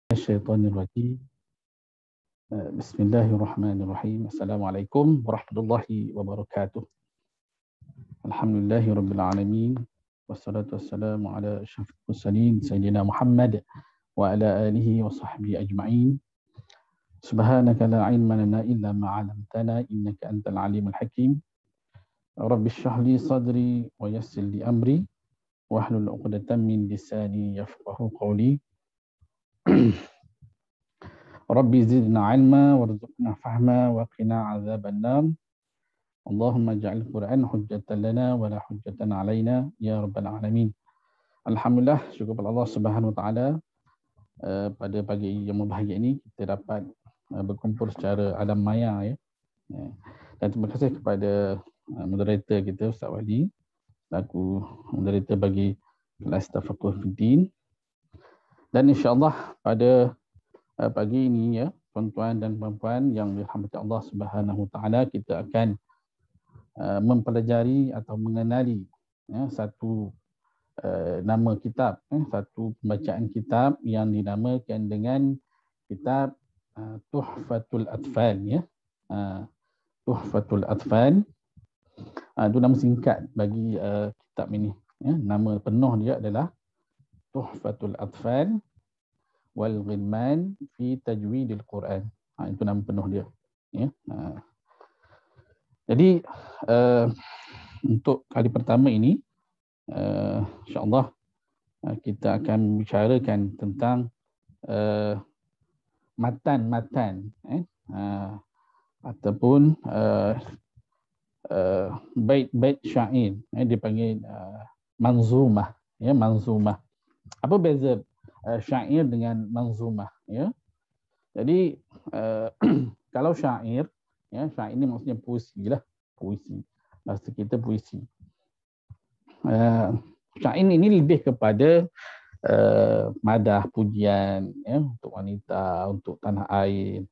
Syaitanirrajim. Bismillahirrahmanirrahim. Assalamualaikum warahmatullahi wabarakatuh. Alhamdulillahirabbil alamin. Wassalatu wassalamu ala asyrafil mursalin sayyidina Muhammad wa ala alihi wa sahbihi ajma'in. Subhanaka la ilma lana illa ma 'allamtana innaka antal alimul hakim. Rabbi shrah li sadri wa yassir li amri wahlul 'uqdatam min lisani yafqahu qawli. Rabbi zidna ilma warzuqna fahma wa qina azaban nar. Allahumma ja'al Quran hujjatan lana wa la hujjatan alaina ya rabbal alamin. Alhamdulillah, syukur kepada Allah Subhanahu wa taala, pada pagi yang berbahagia ini kita dapat berkumpul secara alam maya ya. Dan terima kasih kepada moderator kita Ustaz Wali selaku moderator bagi kelas Tafaqquh Fiddin. Dan insya-Allah pada pagi ini ya, tuan-tuan dan puan-puan yang dirahmati Allah Subhanahu wa taala, kita akan mempelajari atau mengenali ya, satu nama kitab, satu pembacaan kitab yang dinamakan dengan kitab Tuhfatul Atfal ya. Tuhfatul Atfal. Itu nama singkat bagi kitab ini ya. Nama penuh dia adalah Tuhfatul Atfal wal Ghilman fi Tajwidil Quran. Itu nama penuh dia ya. Jadi untuk kali pertama ini insya-Allah kita akan bicarakan tentang matan-matan ataupun bait-bait syair dipanggil manzumah ya, manzumah. Apa beza syair dengan manzumah ya? Jadi kalau syair ya, syair ini maksudnya puisi lah, puisi. Bahasa kita puisi. Syair ini lebih kepada madah, pujian ya, untuk wanita, untuk tanah air,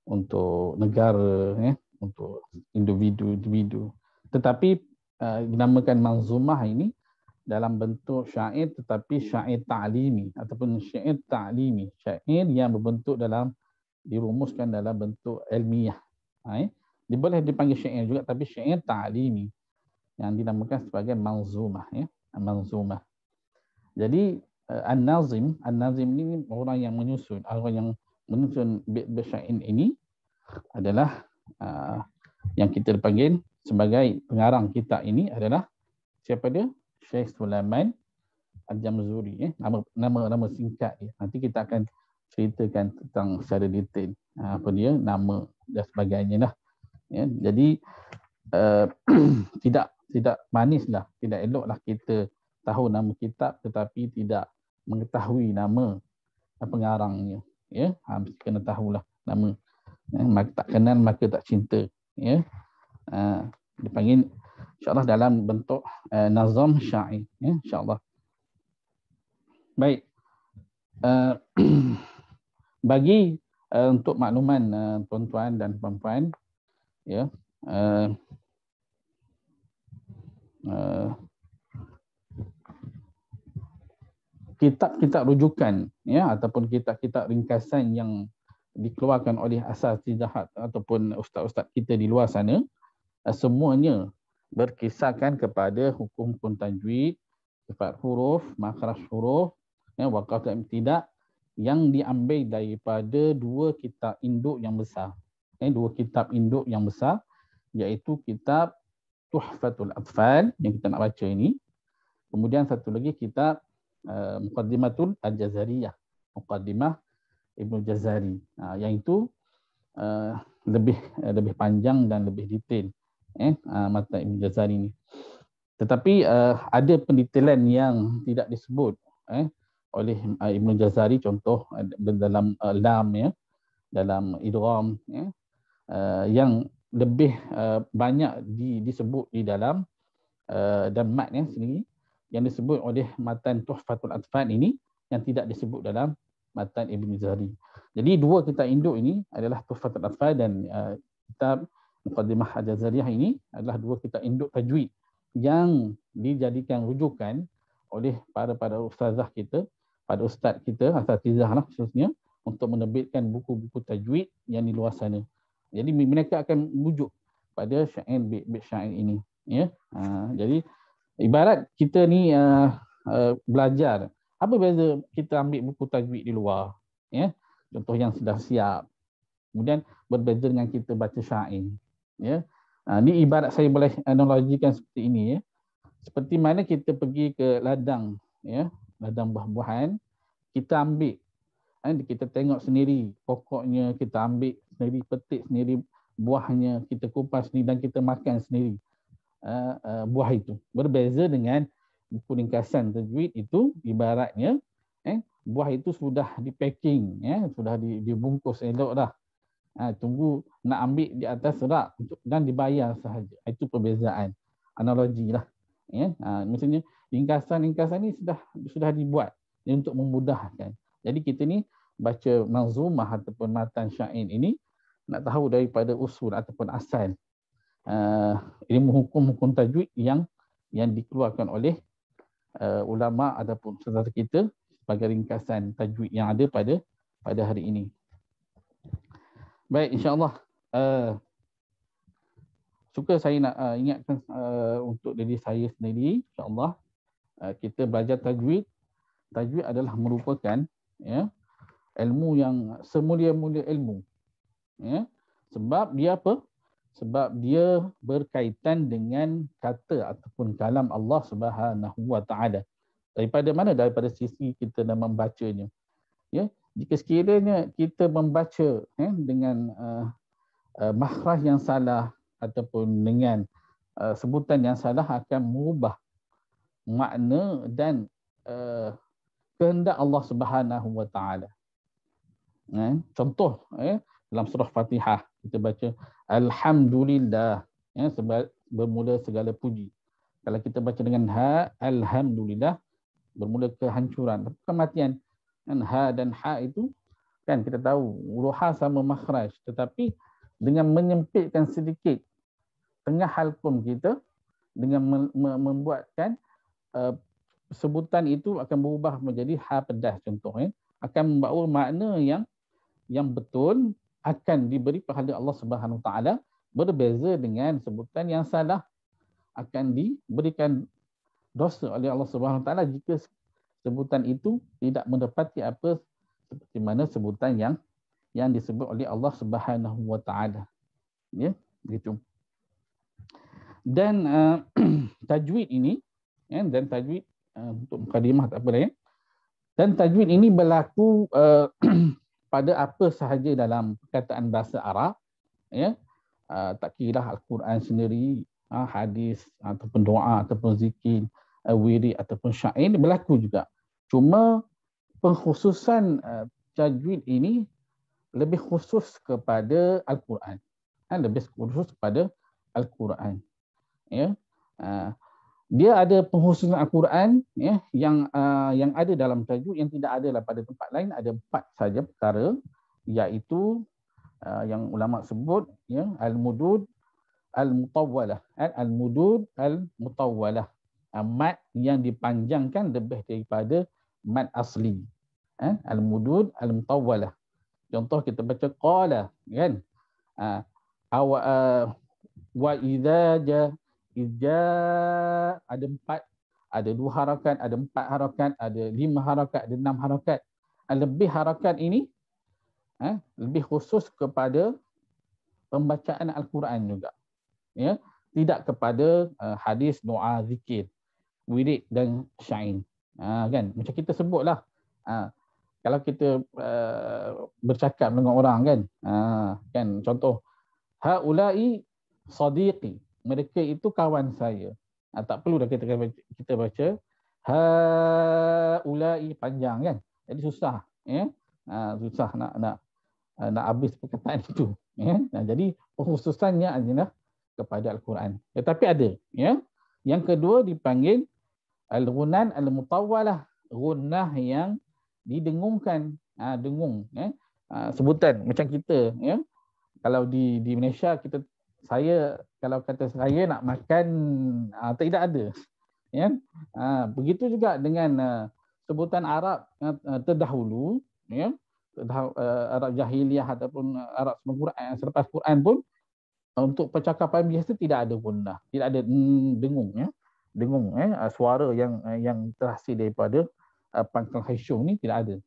untuk negara ya, untuk individu. Tetapi dinamakan manzumah ini dalam bentuk syair, tetapi syair ta'limi ataupun syair ta'limi, syair yang berbentuk dalam, dirumuskan dalam bentuk ilmiah. Dia boleh dipanggil syair juga, tapi syair ta'limi yang dinamakan sebagai manzumah ya, manzumah. Jadi an-nazim ini orang yang menyusun, bait syair ini adalah yang kita panggil sebagai pengarang kitab ini adalah siapa dia? Syekh Sulaiman Al-Jamzuri ya. Nama singkat dia. Nanti kita akan ceritakan tentang secara detail apa dia, nama dan sebagainya lah. Ya, jadi tidak manislah, tidak eloklah kita tahu nama kitab tetapi tidak mengetahui nama pengarangnya. Ya, mesti kena tahulah nama. Maka tak kenal maka tak cinta. Ya, dipanggil insya-Allah dalam bentuk nazam syair. Ya, insya-Allah. Baik. Bagi untuk makluman tuan-tuan dan puan-puan ya, kitab-kitab rujukan ya, ataupun kitab-kitab ringkasan yang dikeluarkan oleh asatidzah ataupun ustaz-ustaz kita di luar sana, semuanya berkisarkan kepada hukum-hukum tajwid, sifat huruf, makhraj huruf ya, waqaf dan ibtida' yang diambil daripada dua kitab induk yang besar. Dua kitab induk yang besar, iaitu kitab Tuhfatul Atfal yang kita nak baca ini. Kemudian satu lagi kitab Muqaddimatul Al-Jazariyah, Muqaddimah Ibnu Jazari. Yang itu lebih panjang dan lebih detail matan Ibnu Jazari ini. Tetapi ada pendetailan yang tidak disebut oleh Ibnu Jazari, contoh dalam lam ya, dalam idgham ya, yang lebih banyak disebut di dalam dan mat sendiri yang disebut oleh matan Tuhfatul Atfal ini yang tidak disebut dalam matan Ibnu Jazari. Jadi dua kitab induk ini adalah Tuhfatul Atfal dan kitab Muqaddimah Al-Jazariyah ini adalah dua kitab induk tajwid yang dijadikan rujukan oleh para ustazah kita, pada ustaz kita, asatizah lah khususnya, untuk menerbitkan buku-buku tajwid yang di luar sana. Jadi mereka akan merujuk pada syair bait syair ini, ya. Jadi ibarat kita ni belajar, apa beza kita ambil buku tajwid di luar, ya, contoh yang sudah siap, kemudian berbeza dengan kita baca syair, ya. Ini ibarat saya boleh analogikan seperti ini, ya. Seperti mana kita pergi ke ladang, ya, ladang buah-buahan, kita ambil, kita tengok sendiri pokoknya, kita ambil sendiri, petik sendiri buahnya, kita kupas sendiri dan kita makan sendiri buah itu. Berbeza dengan buku ringkasan tajwid itu, ibaratnya buah itu sudah di-packing, ya, sudah dibungkus elok dah. Tunggu nak ambil di atas rak dan dibayar sahaja. Itu perbezaan. Analogi lah. Ya, maksudnya ringkasan ni sudah dibuat untuk memudahkan. Jadi kita ni baca manzumah ataupun matan syair ini nak tahu daripada usul ataupun asal ilmu hukum tajwid yang dikeluarkan oleh ulama ataupun saudara kita sebagai ringkasan tajwid yang ada pada hari ini. Baik, insya-Allah suka saya nak ingatkan untuk diri saya sendiri, insya-Allah kita belajar tajwid. Tajwid adalah merupakan, ya, ilmu yang semulia-mulia ilmu, ya. Sebab dia apa? Sebab dia berkaitan dengan kata ataupun kalam Allah Subhanahu wa taala. Daripada mana? Daripada sisi kita dalam membacanya. Ya, jika sekiranya kita membaca dengan makhraj yang salah ataupun dengan sebutan yang salah, akan mengubah makna dan kehendak Allah Subhanahu wa taala. Contoh, dalam surah Fatihah kita baca alhamdulillah, ya, sebab bermula segala puji. Kalau kita baca dengan ha, alhamdulillah, bermula kehancuran, kematian. Dan ha dan ha itu kan kita tahu huruf ha sama makhraj, tetapi dengan menyempitkan sedikit tengah halqum kita, dengan membuatkan sebutan itu akan berubah menjadi ha pedas, contohnya, akan membawa makna yang betul, akan diberi pahala Allah Subhanahu Wa Taala. Berbeza dengan sebutan yang salah, akan diberikan dosa oleh Allah Subhanahu Wa Taala jika sebutan itu tidak mendapati apa seperti mana sebutan yang disebut oleh Allah Subhanahu Wa Taala. Ya, begitu. Dan tajwid ini, ya, dan tajwid untuk mukadimah tak apa dah, ya. Dan tajwid ini berlaku pada apa sahaja dalam perkataan bahasa Arab, ya. Tak kira Al-Quran sendiri, hadis ataupun doa ataupun zikir, wirid ataupun syair berlaku juga. Cuma pengkhususan tajwid ini lebih khusus kepada Al-Quran. Lebih khusus kepada Al-Quran. Ya. Dia ada pengkhususan Al-Quran, ya, yang ada dalam tajwid yang tidak ada pada tempat lain. Ada 4 saja perkara, iaitu yang ulama sebut, ya, al-mudud al-mutawwalah. Al-mudud al-mutawwalah. Mad yang dipanjangkan lebih daripada mad asli. Al-mudud al-mutawwalah. Contoh kita baca qala, kan? Wa idza ja ada 4, ada 2 harakat, ada 4 harakat, ada 5 harakat, ada 6 harakat. Lebih harakat ini lebih khusus kepada pembacaan Al-Quran juga. Ya, tidak kepada hadis, doa, zikir, wirid dan syair. Kan? Macam kita sebutlah. Kalau kita bercakap dengan orang, kan contoh, haula'i sadiqi, mereka itu kawan saya. Tak perlu dah kita baca haula'i panjang, kan. Jadi susah, ya. Susah nak habis perkataan itu, ya. Jadi pengkhususannya adalah kepada Al-Quran. Tetapi ada, ya. Yang kedua dipanggil al-ghunan al-mutawwalah, gunnah yang didengungkan, dengung, ya. Sebutan macam kita, ya. Kalau di Malaysia kalau kata saya nak makan, tidak ada, ya. Begitu juga dengan sebutan Arab terdahulu, ya. Arab jahiliyah ataupun Arab Quran, selepas Quran pun untuk percakapan biasa tidak ada gunnah, tidak ada dengung ya. Dengung suara yang terhasil daripada pangkal khasyum ni tidak ada.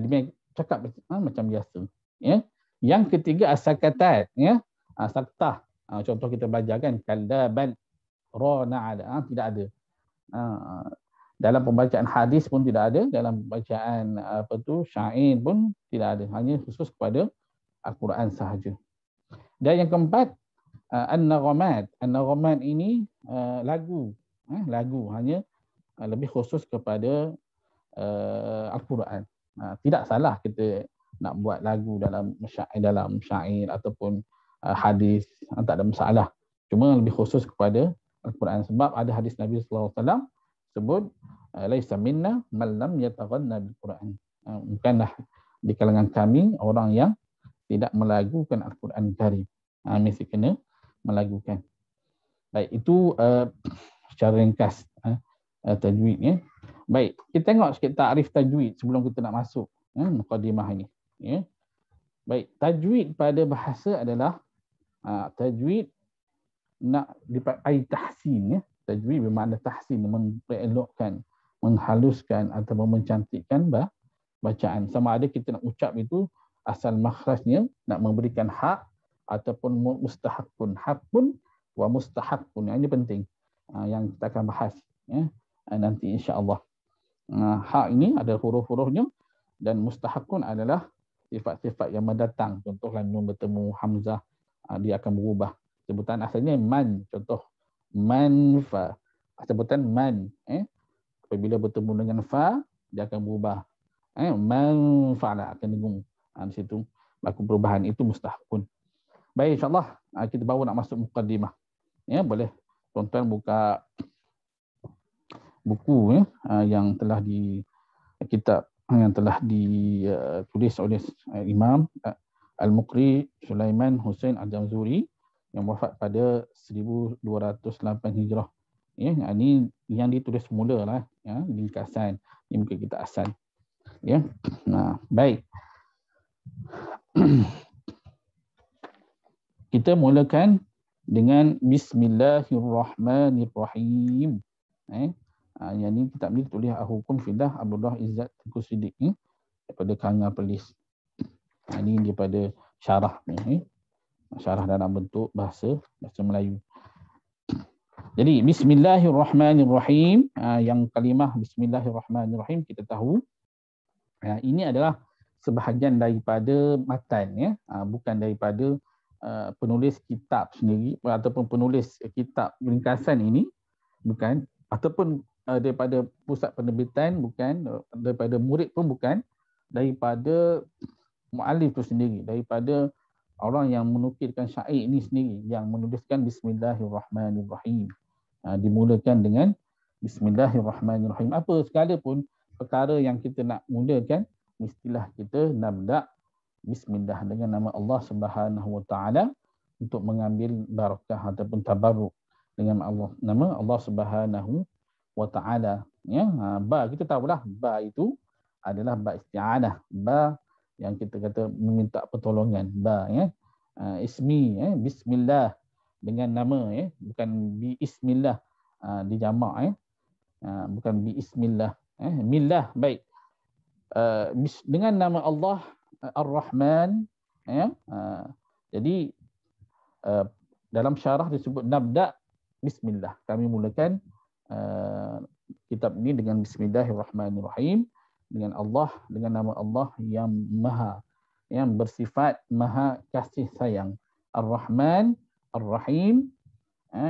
Dia cakap macam biasa ya. Yang ketiga as-sakatat ya. Saktah. Contoh kita belajar kan kalaban rana ada tidak ada. Dalam pembacaan hadis pun tidak ada, dalam bacaan syair pun tidak ada, hanya khusus kepada Al-Quran sahaja. Dan yang keempat an-naghamat. An-naghamat ini lagu. Lagu hanya lebih khusus kepada Al-Quran. Tidak salah kita nak buat lagu dalam syair ataupun hadis, tak ada masalah. Cuma lebih khusus kepada Al-Quran sebab ada hadis Nabi sallallahu alaihi wasallam sebut laisa minna man lam yataghanna bil Quran. Bukanlah di kalangan kami orang yang tidak melagukan Al-Quran Karim. Mesti kena melagukan. Baik, itu secara ringkas tajwid ya. Baik, kita tengok sikit takrif tajwid sebelum kita nak masuk mukadimah ini ya. Baik, tajwid pada bahasa adalah tajwid nak dipakai tahsin ya. Tajwid bermakna tahsin, memperelokkan, menghaluskan atau mencantikkan bacaan. Sama ada kita nak ucap itu asal makhrajnya, nak memberikan hak ataupun mustahakun. Hakun wa mustahakun. Ini penting. Yang kita akan bahas ya nanti insya-Allah. Hak ini ada huruf-hurufnya dan mustahakun adalah sifat-sifat yang mendatang. Contohlah nun bertemu hamzah, dia akan berubah. Sebutan asalnya man, contoh man fa. Sebutan man apabila bertemu dengan fa dia akan berubah. Man fa'ala akan dengung. Di situ berlaku perubahan, itu mustahakun. Baik, insya-Allah kita baru nak masuk mukadimah. Ya, boleh tuan-tuan buka buku yang telah kitab yang telah ditulis oleh Imam Al-Muqri Sulaiman Hussein Al-Jamzuri yang wafat pada 1208 Hijrah. Ya, ini yang ditulis semula lah ya, ringkasan. Ini mungkin kita asal. Ya. Baik. Kita mulakan dengan Bismillahirrahmanirrahim. Yang ini kitab ni tulis Hukum Fidah Abdullah Izzat Tengku Siddiq daripada Karangan Perlis. Ini daripada syarah ni. Syarah dalam bentuk bahasa Melayu. Jadi Bismillahirrahmanirrahim. Yang kalimah Bismillahirrahmanirrahim kita tahu ini adalah sebahagian daripada matan ya, bukan daripada penulis kitab sendiri ataupun penulis kitab ringkasan ini, bukan, ataupun daripada pusat penerbitan, bukan, daripada murid pun bukan, daripada muallif itu sendiri, daripada orang yang menukilkan syair ini sendiri yang menuliskan Bismillahirrahmanirrahim. Dimulakan dengan Bismillahirrahmanirrahim. Apa sekalipun perkara yang kita nak mulakan, mestilah kita nabda bismillah dengan nama Allah Subhanahu wa taala untuk mengambil barakah ataupun tabarruk dengan Allah, nama Allah Subhanahu wa taala ya. Ba kita tahulah, ba itu adalah ba isti'anah, ba yang kita kata meminta pertolongan, ba ya. Ismi ya, bismillah dengan nama ya, bukan bi ismillah di jamak ya. Bukan bi ismillah millah. Baik. Dengan nama Allah Ar-Rahman ya. Jadi dalam syarah disebut nabda bismillah. Kami mulakan kitab ini dengan Bismillahirrahmanirrahim, dengan Allah, dengan nama Allah yang maha, yang bersifat maha kasih sayang, Ar-Rahman Ar-Rahim,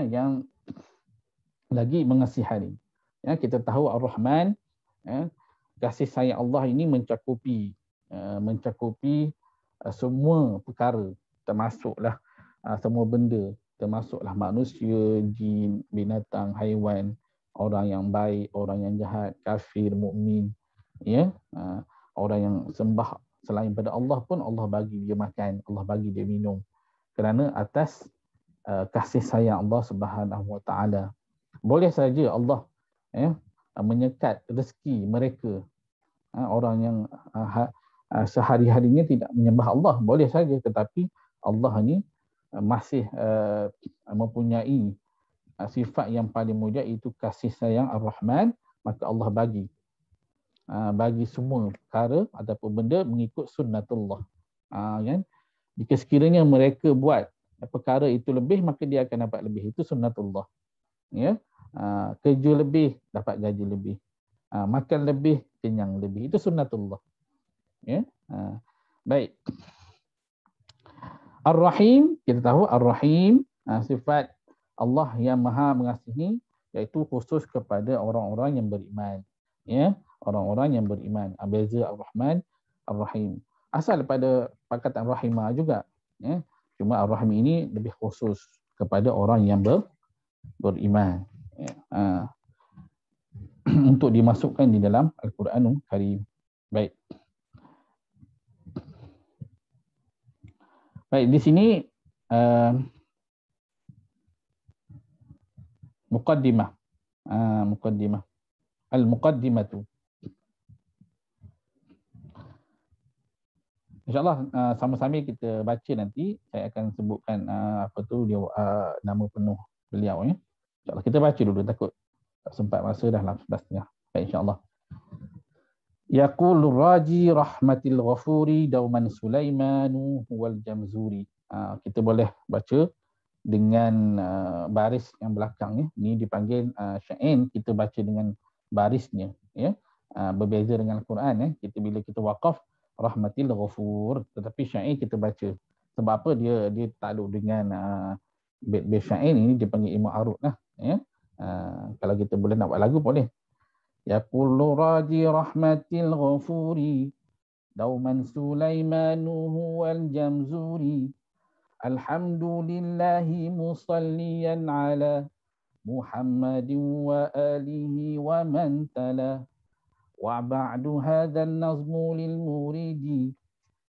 yang lagi mengasihani. Ya, kita tahu Ar-Rahman kasih sayang Allah ini mencakupi semua perkara, termasuklah semua benda, termasuklah manusia, jin, binatang, haiwan, orang yang baik, orang yang jahat, kafir, mukmin, ya, orang yang sembah selain pada Allah pun Allah bagi dia makan, Allah bagi dia minum, kerana atas kasih sayang Allah Subhanahu wa taala. Boleh saja Allah menyekat rezeki mereka, orang yang sehari-harinya tidak menyembah Allah, boleh saja, tetapi Allah ni masih mempunyai sifat yang paling mulia, itu kasih sayang Ar-Rahman, maka Allah bagi semua perkara ataupun benda mengikut sunnatullah. Kan? Jika sekiranya mereka buat perkara itu lebih, maka dia akan dapat lebih. Itu sunnatullah. Ya, kerja lebih dapat gaji lebih, makan lebih kenyang lebih. Itu sunnatullah. Ya, baik. Ar-Rahim, kita tahu Ar-Rahim sifat Allah yang Maha Mengasihi, iaitu khusus kepada orang-orang yang beriman. Ya, orang-orang yang beriman. Beza Ar-Rahman, Ar-Rahim. Asal daripada perkataan Rahimah juga. Ya, cuma Ar-Rahim ini lebih khusus kepada orang yang beriman. Ya, untuk dimasukkan di dalam Al-Quranul Karim. Baik. Baik, di sini muqaddimah. Muqaddimah. Al-muqaddimatu. InsyaAllah sama-sama kita baca nanti. Saya akan sebutkan nama penuh beliau. Ya. InsyaAllah kita baca dulu, takut tak sempat masa dah 11.30. Baik, insyaAllah. Yaqulu raji rahmatil ghafuri dauman Sulaimanu wal jamzuri. Kita boleh baca dengan baris yang belakang. Ya. Ini dipanggil syair, kita baca dengan barisnya. Ya. Berbeza dengan Al-Quran. Ya. Bila kita waqaf rahmatil ghafur, tetapi syair kita baca. Sebab apa? Dia takluk dengan bait syair ini dipanggil ma'ruf lah. Ya. Kalau kita boleh nak buat lagu boleh. Yaqulu raji rahmatil ghafuri dauman Sulaimanu wal jamzuri alhamdulillahi musalliyan ala Muhammadin wa alihi wa man tala wa ba'du hadha an-nazmu lil muridi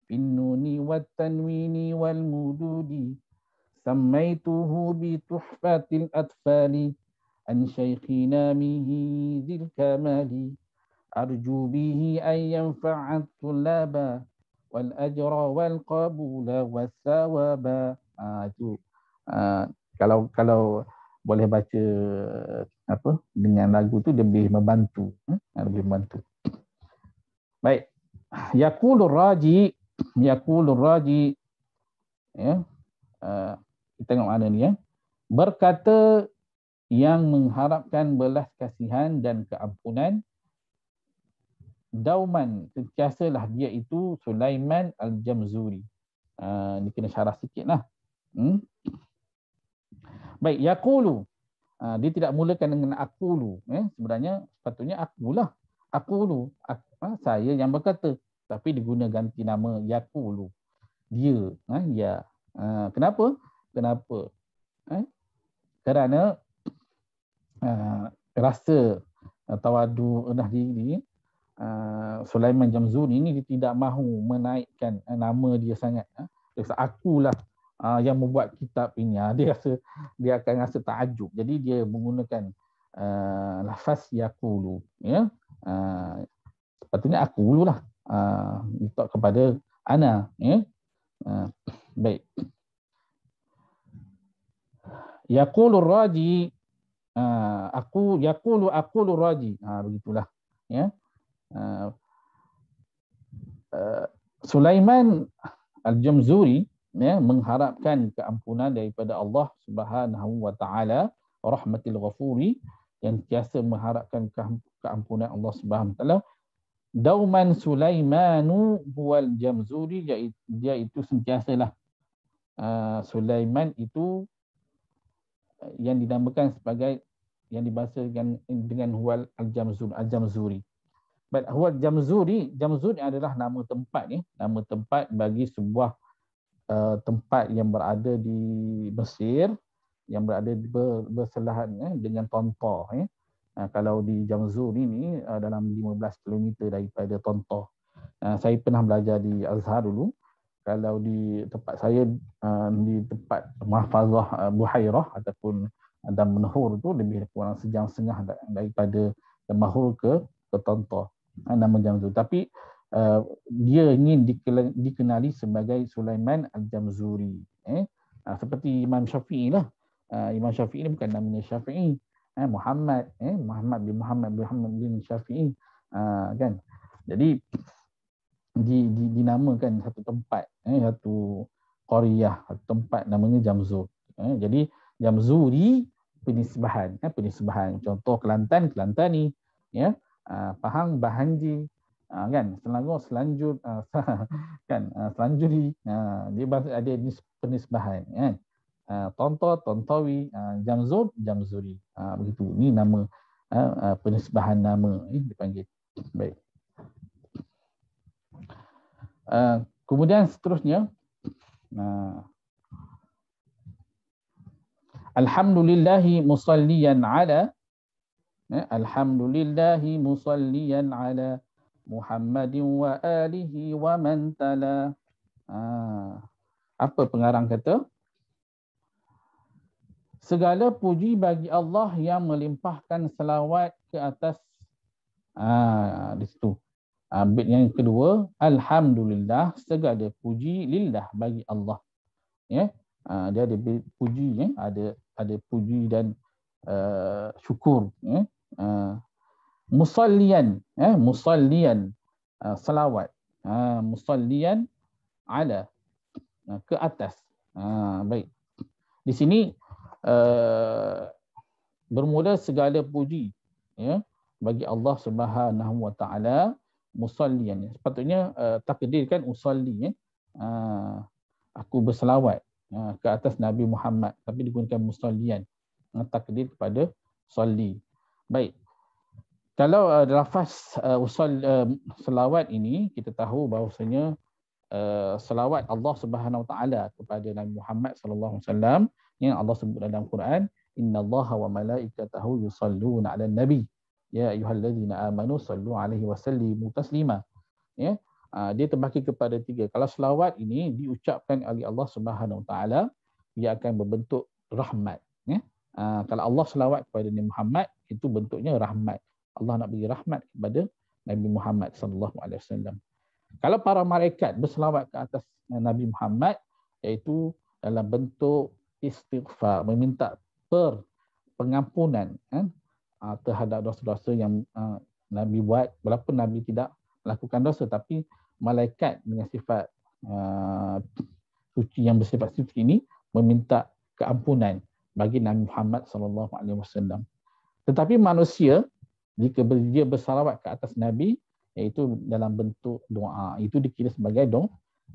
bin nuni wat tanwini wal mududi sammaituhu bi tuhfatil atfali an syaikhina mihi zil kamali arju bihi an yanfa'at tullaba wal ajra wal qabula was sawaba. Itu kalau boleh baca dengan lagu tu lebih membantu. Lebih membantu. Baik. Yaqulur raji ya. Kita tengok mana ni ya. Berkata yang mengharapkan belas kasihan dan keampunan, dauman, sentiasalah dia itu Sulaiman Al-Jamzuri. Ni kena syarah sikit lah. Baik, yaqulu. Dia tidak mulakan dengan aqulu. Sebenarnya sepatutnya akulah. Aqulu, saya yang berkata. Tapi diguna ganti nama yaqulu. Dia. Ya. Kenapa? Kerana rasa tawadu rendah diri Sulaiman Jamzuri ini, dia tidak mahu menaikkan nama dia sangat. Dia rasa akulah yang membuat kitab ini. Dia akan rasa takjub. Jadi dia menggunakan lafaz yaqulu. Ya. Sepatutnya aqulu lah. Letak kepada ana. Ya. Baik. Yaqulu raji, aqulu raji. Begitulah. Ya. Sulaiman Al-Jamzuri ya, mengharapkan keampunan daripada Allah Subhanahu wa taala, rahmatil ghafuri, yang biasa mengharapkan keampunan Allah Subhanahu wa taala. Dauman Sulaimanu wal Jamzuri, dia itu sentiasalah Sulaiman itu yang dinamakan sebagai, yang dibahasakan dengan huwal al-Jamzuri. But huwal Jamzuri adalah nama tempat ni, nama tempat bagi sebuah tempat yang berada di Mesir, yang berada bersebelahan dengan Tonta. Kalau di Jamzuri ni dalam 15 km daripada Tonta. Saya pernah belajar di Azhar dulu. Kalau di tempat saya, di tempat Mahfazah Buhairah ataupun Damnahur tu lebih kurang sejam setengah daripada Damnahur ke Tonta. Nama Jamzuri. Tapi dia ingin dikenali sebagai Sulaiman Al-Jamzuri. Seperti Imam Syafi'i lah. Imam Syafi'i ini bukan namanya Syafi'i. Muhammad bin Muhammad bin Syafi'i. Kan? Jadi dinamakan satu tempat, satu qaryah, satu tempat namanya Jamzur. Jadi Jamzuri penisbahan, penisbahan. Contoh Kelantan, Kelantani, ya. Pahang, Bahanji, kan. Selangor, Selanjut, kan. Selanjuri, dia ada penisbahan, kan. Tontor, Tontowi, Jamzur, Jamzuri. Begitu. Ini nama penisbahan nama dipanggil. Baik. Kemudian seterusnya, Alhamdulillahi musalliyan ala, Alhamdulillahi musalliyan ala Muhammadin wa alihi wa man tala. Apa pengarang kata? Segala puji bagi Allah yang melimpahkan selawat ke atas. Di situ. Bait yang kedua, alhamdulillah, segala puji lillah bagi Allah. Ya. Dia ada puji, ya. Ada puji dan syukur, ya. Musalliyan, musalliyan, selawat. Musalliyan ala, ke atas. Baik. Di sini bermula segala puji, ya, bagi Allah Subhanahu wa taala. Musalliyan, sepatutnya takdirkan usalli, ya. Aku berselawat ke atas Nabi Muhammad, tapi digunakan musalliyan, takdir kepada salli. Baik. Kalau lafaz selawat ini, kita tahu bahawasanya selawat Allah Subhanahu wa taala kepada Nabi Muhammad sallallahu alaihi wasallam yang Allah sebut dalam Quran, innallaha wa malaikatahu yusalluna 'alan nabi ya ayyuhallazina amanu sallu 'alaihi wa sallimu taslima. Ya, dia terbahagi kepada 3. Kalau selawat ini diucapkan oleh Allah Subhanahu wa taala, dia akan berbentuk rahmat, ya. Kalau Allah selawat kepada Nabi Muhammad, itu bentuknya rahmat. Allah nak bagi rahmat kepada Nabi Muhammad sallallahu alaihi wasallam. Kalau para malaikat berselawat ke atas Nabi Muhammad, iaitu dalam bentuk istighfar, meminta pengampunan, terhadap dosa-dosa yang Nabi buat, walaupun Nabi tidak melakukan dosa, tapi malaikat dengan sifat suci, yang bersifat suci ini meminta keampunan bagi Nabi Muhammad sallallahu alaihi wasallam. Tetapi manusia, jika dia bersalawat ke atas Nabi, iaitu dalam bentuk doa, itu dikira sebagai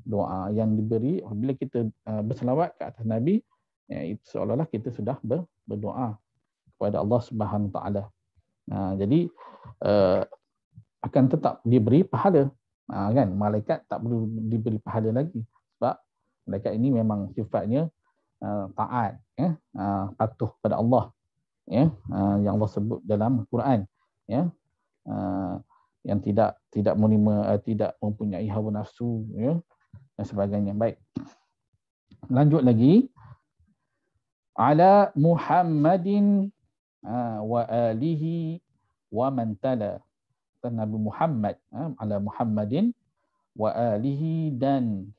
doa yang diberi apabila kita bersalawat ke atas Nabi, itu seolah-olah kita sudah berdoa kepada Allah Subhanahu wa taala. Jadi akan tetap diberi pahala. Kan, malaikat tak perlu diberi pahala lagi, sebab malaikat ini memang sifatnya taat, ya, patuh pada Allah, ya, yang Allah sebut dalam Quran, ya, yang tidak menerima, tidak mempunyai hawa nafsu, ya, dan sebagainya. Baik. Lanjut lagi. Ala Muhammadin wa alihi wa man tala. Nabi Muhammad, ala Muhammadin wa alihi, dan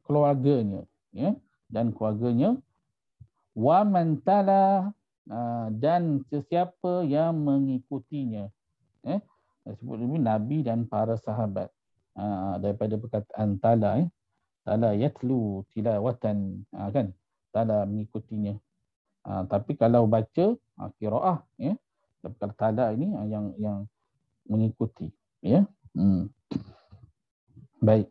keluarganya, ya, dan keluarganya, wa man tala, dan sesiapa yang mengikutinya, ya. Sebut ini Nabi dan para sahabat, daripada perkataan tala, ya. Tala yatlu tilawatan, kan, tala mengikutinya. Tapi kalau baca qiraah, ya, kalau tala ini yang mengikuti, ya. Baik.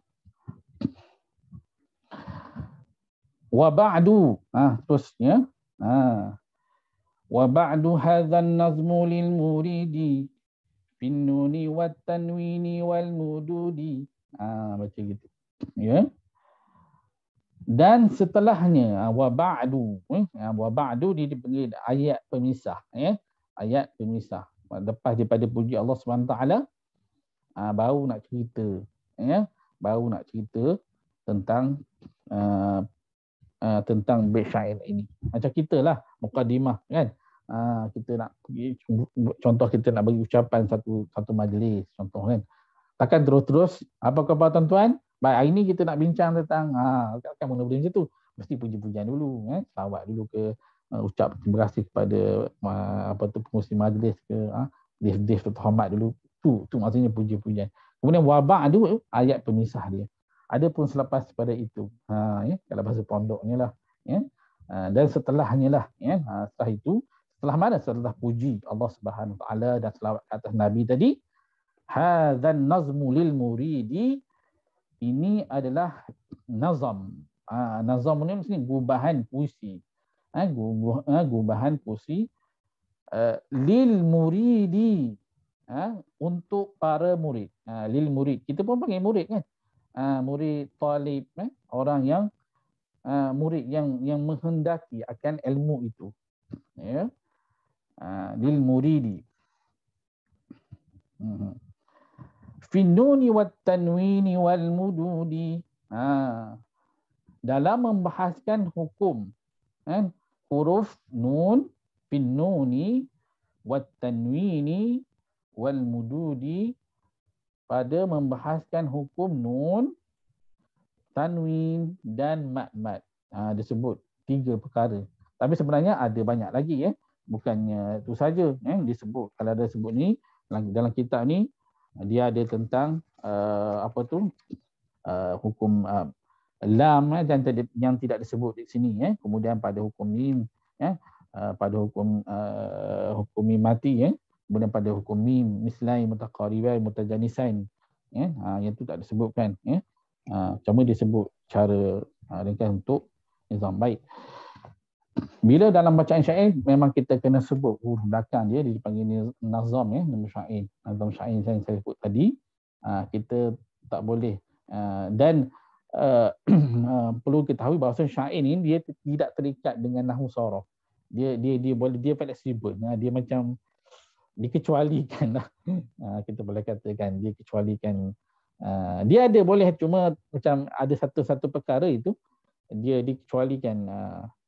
Wa ba'du, terusnya, wa ba'du hadzal nazmu lil muridi fin nuni wat tanwini wal mududi. Baca gitu, ya. Dan setelahnya, wa ba'du, wa ba'du dipanggil ayat pemisah, ya. Ayat pemisah. Lepas daripada puji Allah SWT, baru nak cerita, ya, baru nak cerita tentang bait syair ini. Macam kita lah, mukadimah, kan. Kita nak contoh, kita nak bagi ucapan satu majlis, contoh, kan. Takkan terus-terus. Apa khabar tuan-tuan? Baik, hari ini kita nak bincang tentang kan mula-mula macam tu. Mesti puji-pujian dulu, selawat dulu ke, ucap terima kasih kepada pengurusi majlis ke, dis terhormat dulu. Tu maksudnya puji-pujian. Kemudian wabak tu ayat pemisah dia. Ada pun selepas pada itu, kalau bahasa pondoknya lah, dan setelahnya lah, setelah itu, setelah mana? Setelah puji Allah Subhanahu Wa Taala dan selawat ke atas Nabi tadi, hadzan nazmu lil muridi, ini adalah nazam. Nazam ni maksudnya gubahan puisi. Gubahan puisi lil muridi, untuk para murid. Lil murid. Kita pun panggil murid kan. Murid talib, orang yang murid yang menghendaki akan ilmu itu. Ya. Lil muridi. Finnuni wat tanwini wal mududi. Dalam membahaskan hukum, huruf nun, finnuni wat tanwini wal mududi, pada membahaskan hukum nun, tanwin dan mad. Disebut 3 perkara. Tapi sebenarnya ada banyak lagi, bukannya itu saja disebut. Kalau ada sebut ni dalam kitab ni, dia ada tentang hukum lam yang tidak disebut di sini, kemudian pada hukum mim, pada hukum mim mati, kemudian pada hukum mim mislai mutaqaribai mutajanisain, yang tu tak disebutkan, cuma disebut cara ringkas untuk nizam. Baik, bila dalam bacaan syair memang kita kena sebut huruf belakang dia dipanggil nazam, nama syair. Nazam syair yang saya sebut tadi, kita tak boleh, dan perlu ketahui bahawa syair ni dia tidak terikat dengan nahwu sharaf. Dia boleh, dia fleksibel. Dia macam dikecualikan lah. Kita boleh katakan dia kecualikan. Dia ada boleh, cuma macam ada satu perkara itu dia dikecualikan.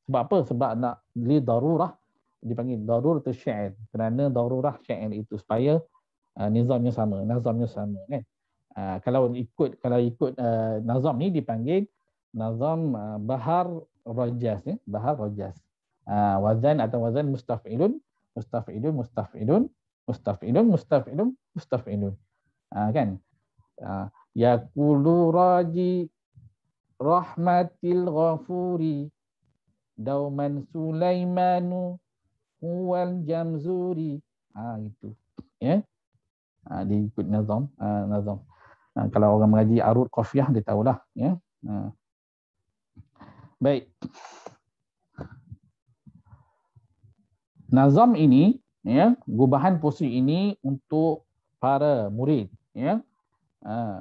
Sebab apa? Sebab nak li darurah, dipanggil daruratul syair, kerana darurah syair itu supaya nazamnya sama kan. Kalau ikut nazam ni dipanggil nazam bahar rajaz, bahar rajaz. Wazan atau wazan mustaf'ilun kan. Yaqulu raji rahmatil ghafuri dauman Sulaimanu huwal jamzuri. Itu dia ikut nazam. Kalau orang mengaji arud qafiyah dia tahulah, baik. Nazam ini, gubahan puisi ini untuk para murid,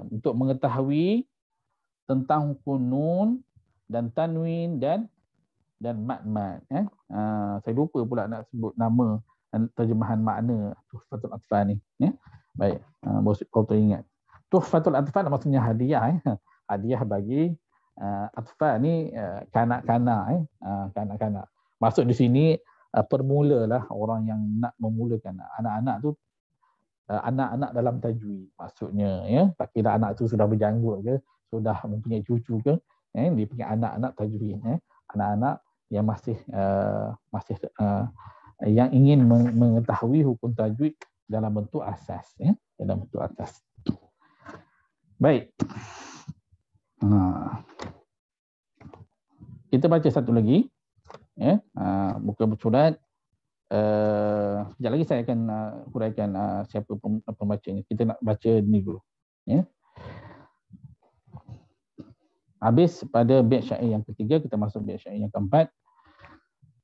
untuk mengetahui tentang hukum nun dan tanwin dan mad. Saya lupa pula nak sebut nama dan terjemahan makna Tuhfatul Atfal ni. Baik, kau teringat. Tuhfatul Atfal maksudnya hadiah. Hadiah bagi atfal ni, kanak-kanak. Kanak-kanak. Maksud di sini permulalah orang yang nak memulakan. Anak-anak tu anak-anak dalam tajwid maksudnya, tak kira anak tu sudah berjanggut ke, sudah mempunyai cucu ke, dia punya anak-anak tajwid, anak-anak yang masih yang ingin mengetahui hukum tajwid dalam bentuk asas, dalam bentuk asas. Baik, kita baca satu lagi, muka bersurat. Sekejap lagi saya akan huraikan siapa pembacanya. Kita nak baca ni dulu, Habis pada bait syair yang ketiga, kita masuk bait syair yang keempat.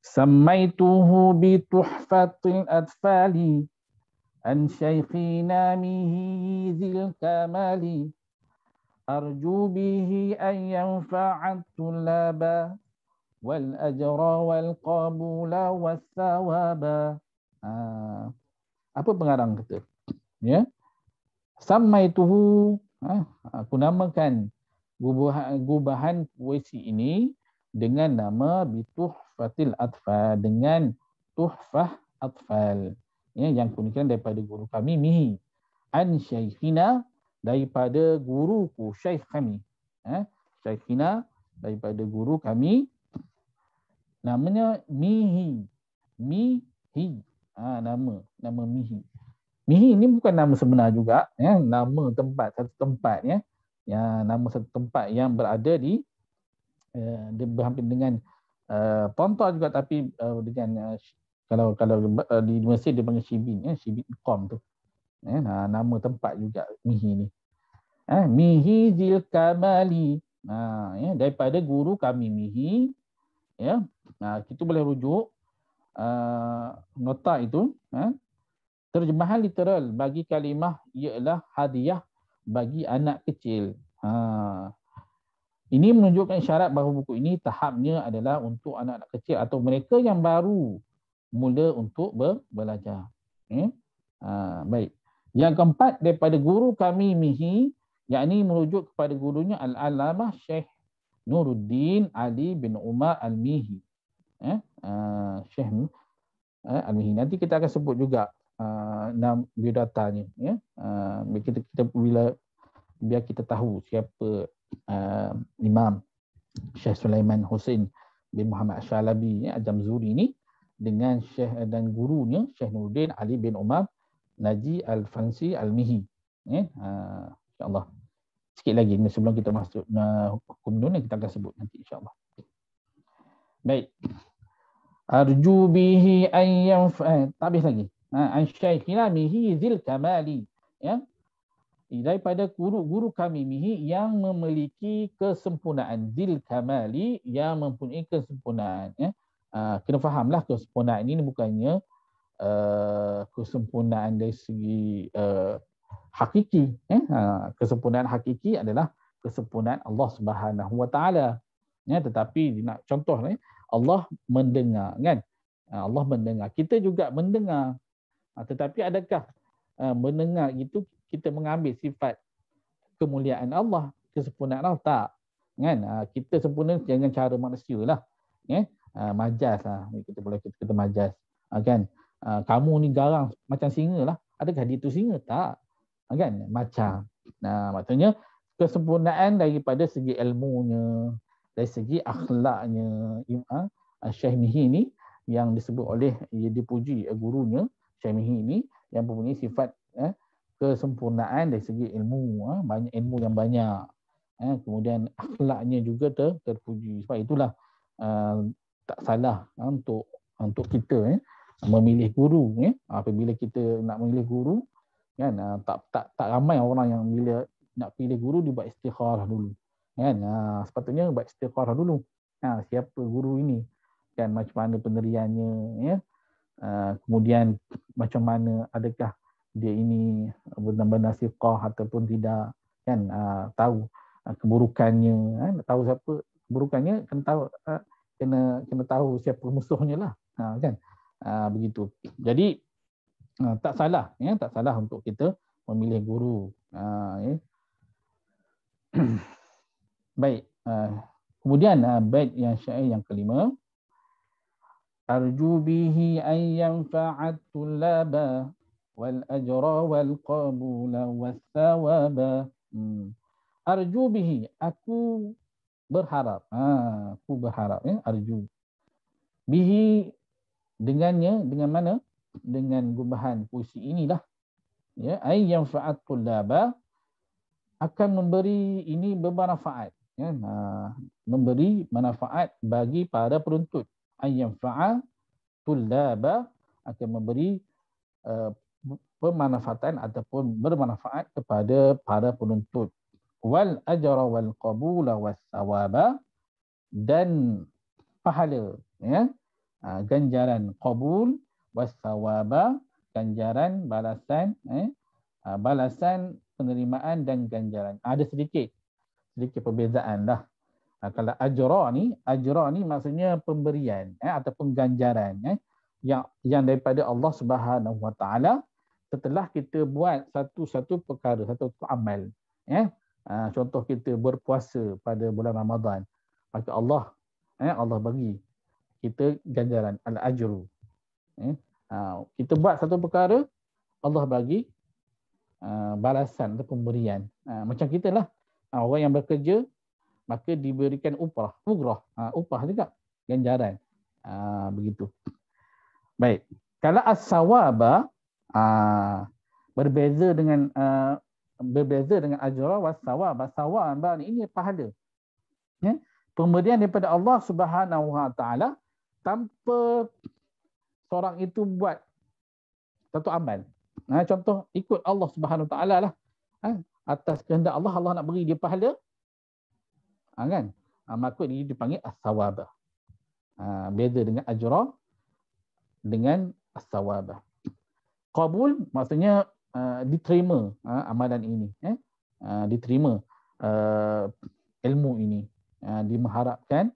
Samaituhu bi tuhfatil atfali an syaikhina mihi zil kamali arju bihi an yanfa'at tulaba wal ajra wal qabula was thawaba. Apa pengarang kata? Samaituhu, aku namakan gubahan puisi ini dengan nama Bituhfatil Atfal, dengan Tuhfah Atfal, yang kuningkan daripada guru kami Mihi an Syaikhina, daripada guruku, syekh kami. Syekhina daripada guru kami, namanya Mihi. Mihi. Nama Mihi. Mihi ini bukan nama sebenar juga, nama tempat, satu tempat, nama satu tempat yang berada di dia berhampir dengan Pontoh juga, tapi dengan kalau di Mesir dia panggil Shibin, Shibin Qom tu. Nama tempat juga Mihi ni. Mihi Zil Kamali. Daripada guru kami Mihi, kita boleh rujuk nota itu. Terjemahan literal bagi kalimah ialah hadiah bagi anak kecil. Ini menunjukkan isyarat bahawa buku ini tahapnya adalah untuk anak-anak kecil atau mereka yang baru mula untuk belajar. Baik. Yang keempat, daripada guru kami Mihi, yakni merujuk kepada gurunya Al-Alamah Syekh Nuruddin Ali bin Umar Al-Mihi. Syekh Al-Mihi. Nanti kita akan sebut juga biodatanya, kita biar kita tahu siapa Imam Syekh Sulaiman Hussein bin Muhammad Ash-Shalabi Al-Jamzuri ni dengan Syekh dan gurunya Syekh Nuruddin Ali bin Umar Naji Al-Fansi Al-Mihi. InsyaAllah. Sikit lagi sebelum kita masuk hukum nun, kita akan sebut nanti insyaAllah. Baik. Arju bihi ayyam tabih lagi. An-Syaikhina Mihi Zil Kamali. Daripada guru kami Mihi yang memiliki kesempurnaan. Zil Kamali, yang mempunyai kesempurnaan. Kena fahamlah kesempurnaan ini bukannya kesempurnaan dari segi hakiki. Kesempurnaan hakiki adalah kesempurnaan Allah Subhanahu Wa Taala. Tetapi nak contoh Allah mendengar, kan? Allah mendengar. Kita juga mendengar. Tetapi adakah mendengar itu kita mengambil sifat kemuliaan Allah, kesempurnaan Allah? Tak. Kan? Kita sempurna dengan cara manusia lah. Majaz lah. Kita boleh kata majaz. Kan? Kamu ni garang macam singa lah. Adakah dia tu singa? Tak. Kan? Macam. Maksudnya kesempurnaan daripada segi ilmunya, dari segi akhlaknya. Syekh Mihi ni yang disebut oleh, dipuji gurunya, Syekh Mihi ni yang mempunyai sifat kesempurnaan dari segi ilmu, banyak ilmu yang banyak. Kemudian akhlaknya juga terpuji. Sebab itulah tak salah untuk kita memilih guru. Apabila kita nak memilih guru, kan, tak ramai orang yang bila nak pilih guru dia buat istikharah dulu. Kan? Sepatutnya buat istikharah dulu. Siapa guru ini? Kan, macam mana pendiriannya, kemudian macam mana, adakah dia ini benar-benar siqah ataupun tidak, kan? Tahu keburukannya, tahu siapa keburukannya, kena tahu siapa musuhnya lah, kan? Begitu. Jadi tak salah, tak salah untuk kita memilih guru. Baik. Kemudian bait yang syair yang kelima, arju bihi an yanfa'at tullaba wal ajra wal qabula was thawaba. Arju bihi, aku berharap. Aku berharap, arju. Bihi, dengannya, dengan mana? Dengan gubahan puisi inilah. An yanfa'at tullaba, akan memberi ini bermanfaat. Memberi manfaat bagi para penuntut. Ayyanfa'a tullaba, akan memberi pemanfaatan ataupun bermanfaat kepada para penuntut. Wal ajra wal qabula was thawaba, dan pahala, ganjaran qabul, was thawaba, ganjaran balasan, balasan penerimaan dan ganjaran. Ada sedikit perbezaan lah. Kalau ajra ni maksudnya pemberian ataupun ganjaran yang daripada Allah Subhanahu Wa Taala setelah kita buat satu perkara, satu amal. Contoh kita berpuasa pada bulan Ramadan, maka Allah bagi kita ganjaran al-ajru. Kita buat satu perkara, Allah bagi balasan atau pemberian. Macam kita lah, orang yang bekerja maka diberikan upah juga, ganjaran. Begitu. Baik. Kalau as-sawaba berbeza dengan ajra was sawaba. Sawaba ini pahala. Ya? Pemberian daripada Allah Subhanahu Wa Taala tanpa seorang itu buat satu amal. Contoh ikut Allah Subhanahu Wa Taala lah. Atas kehendak Allah, Allah nak beri dia pahala. Kan? Maka ini dipanggil as-sawaba. Beza dengan ajra dengan as-sawaba. Qabul maksudnya diterima amalan ini, diterima ilmu ini, diharapkan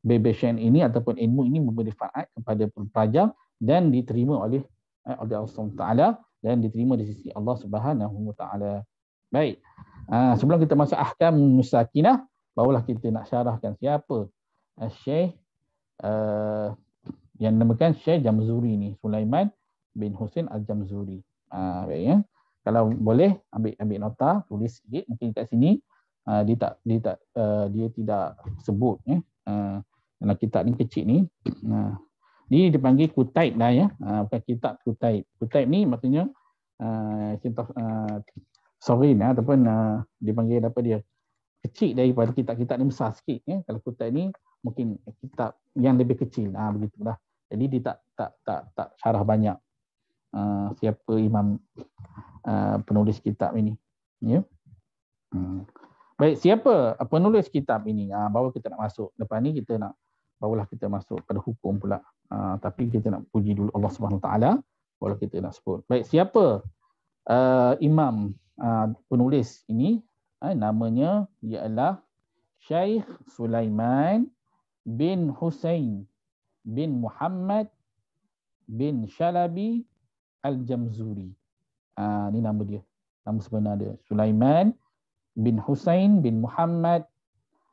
bebesan ini ataupun ilmu ini memberi manfaat kepada pelajar dan diterima oleh Allah Taala dan diterima di sisi Allah Subhanahu Wa Taala. Baik. Sebelum kita masuk ahkam musakinah, barulah kita nak syarahkan siapa Syekh yang dinamakan Syekh Jamzuri ni, Sulaiman bin Husain Al-Jamzuri. Baik ya. Kalau boleh ambil nota, tulis sikit. Mungkin kat sini dia tidak sebut ya. Dalam kitab ni kecil ni. Ini dipanggil kutaib lah ya. Bukan kitab kutaib. Kutaib ni maksudnya sorin ataupun dipanggil apa dia? Kecil daripada kitab-kitab ni, besar sikit ya. Kalau kutaib ni mungkin kitab yang lebih kecil. Begitulah. Jadi dia tak syarah banyak siapa imam penulis kitab ini. Ya. Baik, siapa penulis kitab ini? Baru kita nak masuk. Lepas ni barulah kita masuk pada hukum pula. Tapi kita nak puji dulu Allah Subhanahu Taala, baru kita nak sebut. Baik, siapa imam penulis ini? Namanya ialah Syekh Sulaiman bin Husain bin Muhammad bin Shalabi Al-Jamzuri. Ini nama dia. Nama sebenar dia. Sulaiman bin Husain bin Muhammad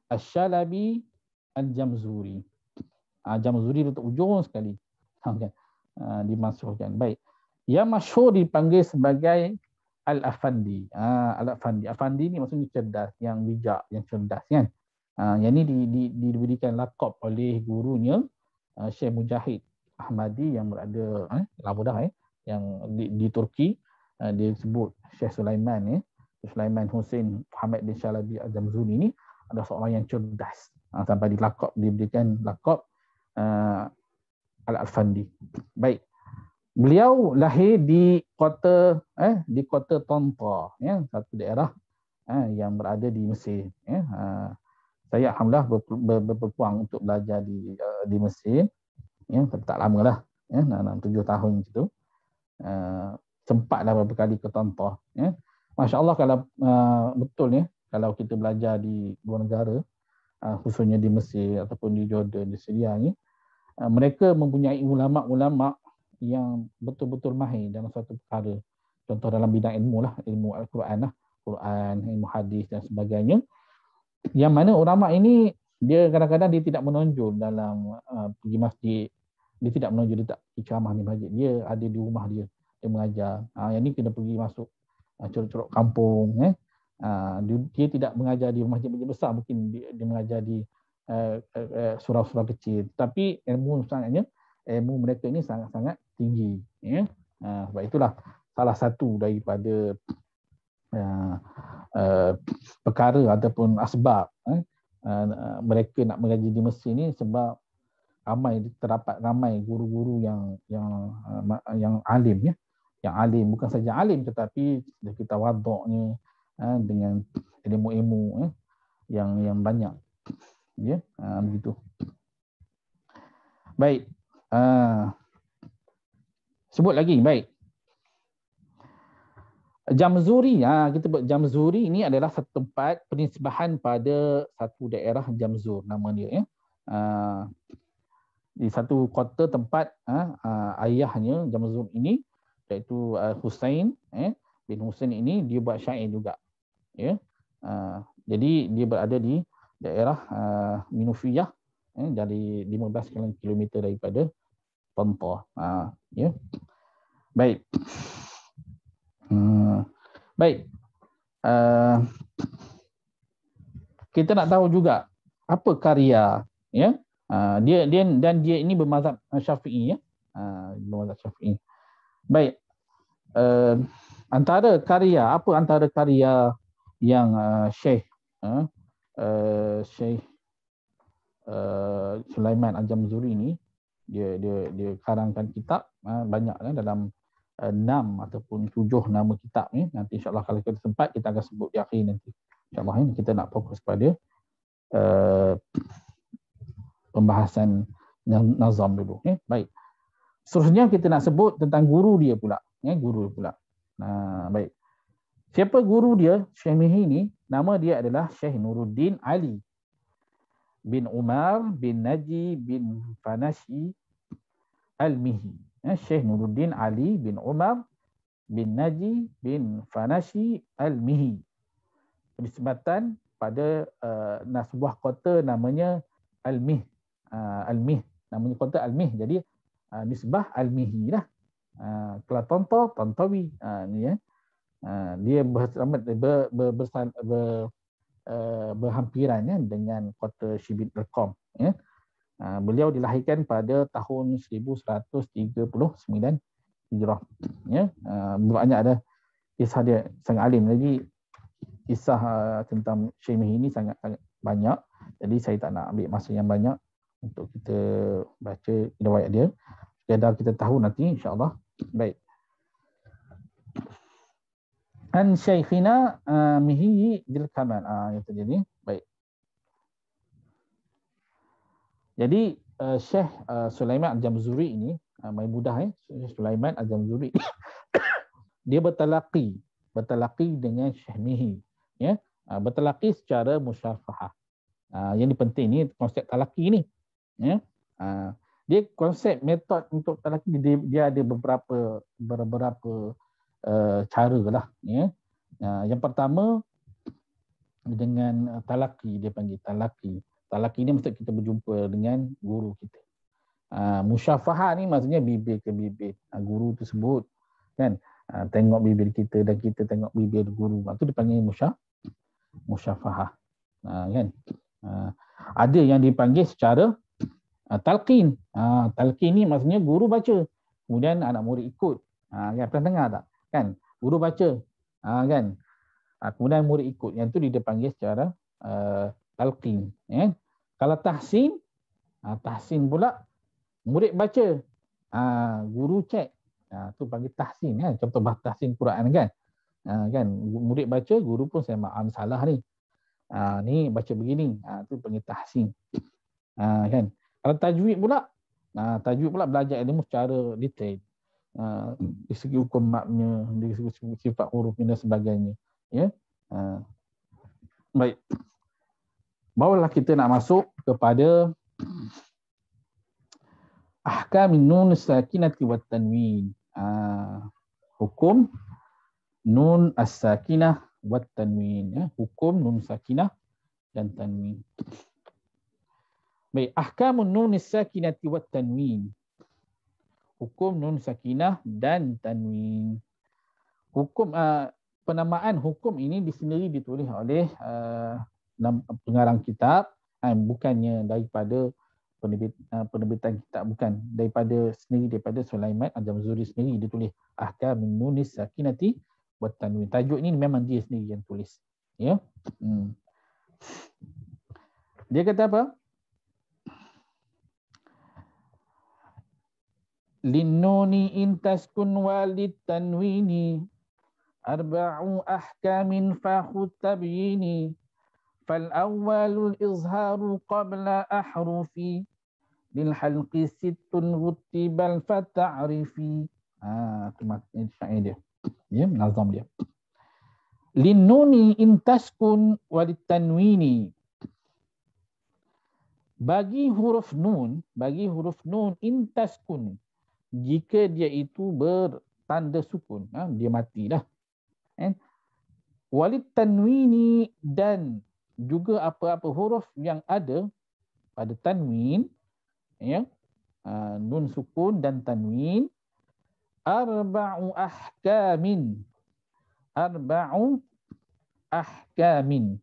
Al-Shalabi Al-Jamzuri. Jamzuri letak ujung sekali. Dimasukkan. Baik. Yang masyhur dipanggil sebagai Al-Afandi. Al-Afandi. Afandi ni maksudnya cerdas, yang bijak, yang cerdas kan. Yang ni diberikan lakab oleh gurunya Syekh Mujahid Ahmadi yang berada lama dah yang di Turki. Dia sebut Syekh Sulaiman Sulaiman Husain Muhammad bin Shalabi Al-Jamzuri ni adalah seorang yang cerdas. Sampai diberikan lakab Al-Afandi. Baik. Beliau lahir di kota Tanta, satu daerah yang berada di Mesir. Saya alhamdulillah berpeluang untuk belajar di Mesir. Tapi tak lama lah, 7 tahun macam tu. Sempatlah beberapa kali ke Tanta. Masya Allah, kalau betul kalau kita belajar di luar negara, khususnya di Mesir ataupun di Jordan, di Syria ni, mereka mempunyai ulama-ulama yang betul-betul mahir dalam satu perkara. Contoh dalam bidang ilmu lah, ilmu Al-Quran lah, Quran, ilmu hadis dan sebagainya. Yang mana ulama ini dia kadang-kadang dia tidak menonjol dalam pergi masjid, dia tidak menonjol, dia tak ceramah di masjid, dia ada di rumah dia mengajar. Yang ni kena pergi masuk curug-curug kampung. Dia tidak mengajar di masjid-masjid besar, mungkin dia mengajar di surau-surau kecil. Tapi ilmu mereka ini sangat-sangat tinggi. Sebab itulah salah satu daripada perkara ataupun asbab mereka nak mengaji di Mesir ni, sebab terdapat ramai guru-guru yang alim yang alim, bukan saja alim tetapi kita waduknya dengan ilmu-ilmu yang banyak. Begitu. Baik. Sebut lagi, baik. Jamzuri, kita buat Jamzuri ini adalah satu tempat penisbahan pada satu daerah Jamzur, nama dia di satu kota tempat ayahnya Jamzur ini, iaitu Husain bin Husain ini, dia buat syair juga. Jadi dia berada di daerah Minufiyah, dari 15 km daripada Tanta. Baik. Baik. Kita nak tahu juga apa karya, ya. Dia ini bermazhab Syafi'i, ya. Bermazhab Syafi'i. Baik. Antara karya yang Syekh Sulaiman Al-Jamzuri ni dia karangkan kitab banyak dalam 6 ataupun 7 nama kitab ni. Nanti insya-Allah kalau kita sempat kita akan sebut di akhir nanti. Insya-Allah ini kita nak fokus pada pembahasan nazam dulu. Baik. Seterusnya kita nak sebut tentang guru dia pula. Guru pula. Baik. Siapa guru dia? Syekh Mihi ni, nama dia adalah Syekh Nuruddin Ali bin Umar bin Naji bin Fanashi Al-Mihi. Syekh Nuruddin Ali bin Umar bin Naji bin Fanashi Al-Mihi. Disebatan pada sebuah kota namanya Al-Mih. Al-Mih. Namanya kota Al-Mih. Jadi nisbah Al-Mihi lah. Kalau Tontawi. Ni ya. Dia berhampiran dengan kota Shibin Al-Qom. Ya. Beliau dilahirkan pada tahun 1139 Hijrah. Ya. Banyak ada kisah dia, sangat alim. Jadi kisah tentang Syekh Mihi ini sangat banyak. Jadi saya tak nak ambil masa yang banyak untuk kita baca riwayat dia. Sekadar kita tahu nanti insya-Allah. Baik. An Syekhina Mihi bil Kamal. Yang terjadi. Baik. Jadi Syekh Sulaiman Al-Jamzuri ini, main mudah Syekh Sulaiman Al-Jamzuri dia bertalaqi dengan Syekh Mihi, ya. Bertalaqi secara musyafahah. Yang ini penting ni konsep talaqi ni, ya. Dia konsep metod untuk talaqi dia ada beberapa cara lah, ya. Yang pertama dengan talaqi, dia panggil talaqi. Talaqi ni maksud kita berjumpa dengan guru kita. Musyafahah ni maksudnya bibir ke bibir. Guru tersebut kan tengok bibir kita dan kita tengok bibir guru. Itu dipanggil musyafahah. Kan? Ada yang dipanggil secara talqin. Talqin ni maksudnya guru baca, kemudian anak murid ikut. Kan pernah dengar tak? Kan? Guru baca. Kan? Kemudian murid ikut. Yang tu dia panggil secara talqin. Kalau tahsin pula murid baca, guru cek. Tu panggil tahsin, kan? Contoh tahsin Quran kan. Kan murid baca, guru pun saya maaf salah ni. Ni baca begini. Tu panggil tahsin. Kan. Kalau tajwid pula belajar ilmu secara detail. Di segi hukum makna, di segi sifat huruf dan sebagainya. Ya. Baik. Barulah kita nak masuk kepada ahkamin nun sakinati wat tanwin. Hukum nun as-sakinah wat tanwin, ya. Hukum nun sakinah dan tanwin. Baik, ahkamun nun as-sakinati wat tanwin. Hukum nun sakinah dan tanwin. Hukum penamaan hukum ini sendiri ditulis oleh pengarang kitab, bukannya daripada penerbitan kitab, bukan, daripada Sulaiman Al-Jamzuri sendiri dia tulis ahkamun nunis sakinati wat tanwin. Tajuk ini memang dia sendiri yang tulis, ya. Dia kata apa? Linnuni intaskun walid tanwini arba'u ahkamin fakhut tabyini fal awwalul izharu qabla ahrufi lil halqi sittun ruttibal fata'rifi. Tu maksudnya syair dia. Ya, nazam dia. Linnuni intaskun walid tanwini. Bagi huruf nun intaskun, jika dia itu bertanda sukun, dia mati dah. Walid tanwini, dan juga apa-apa huruf yang ada pada tanwin, ya, nun sukun dan tanwin, arba'u ahkamin, arba'u ahkamin.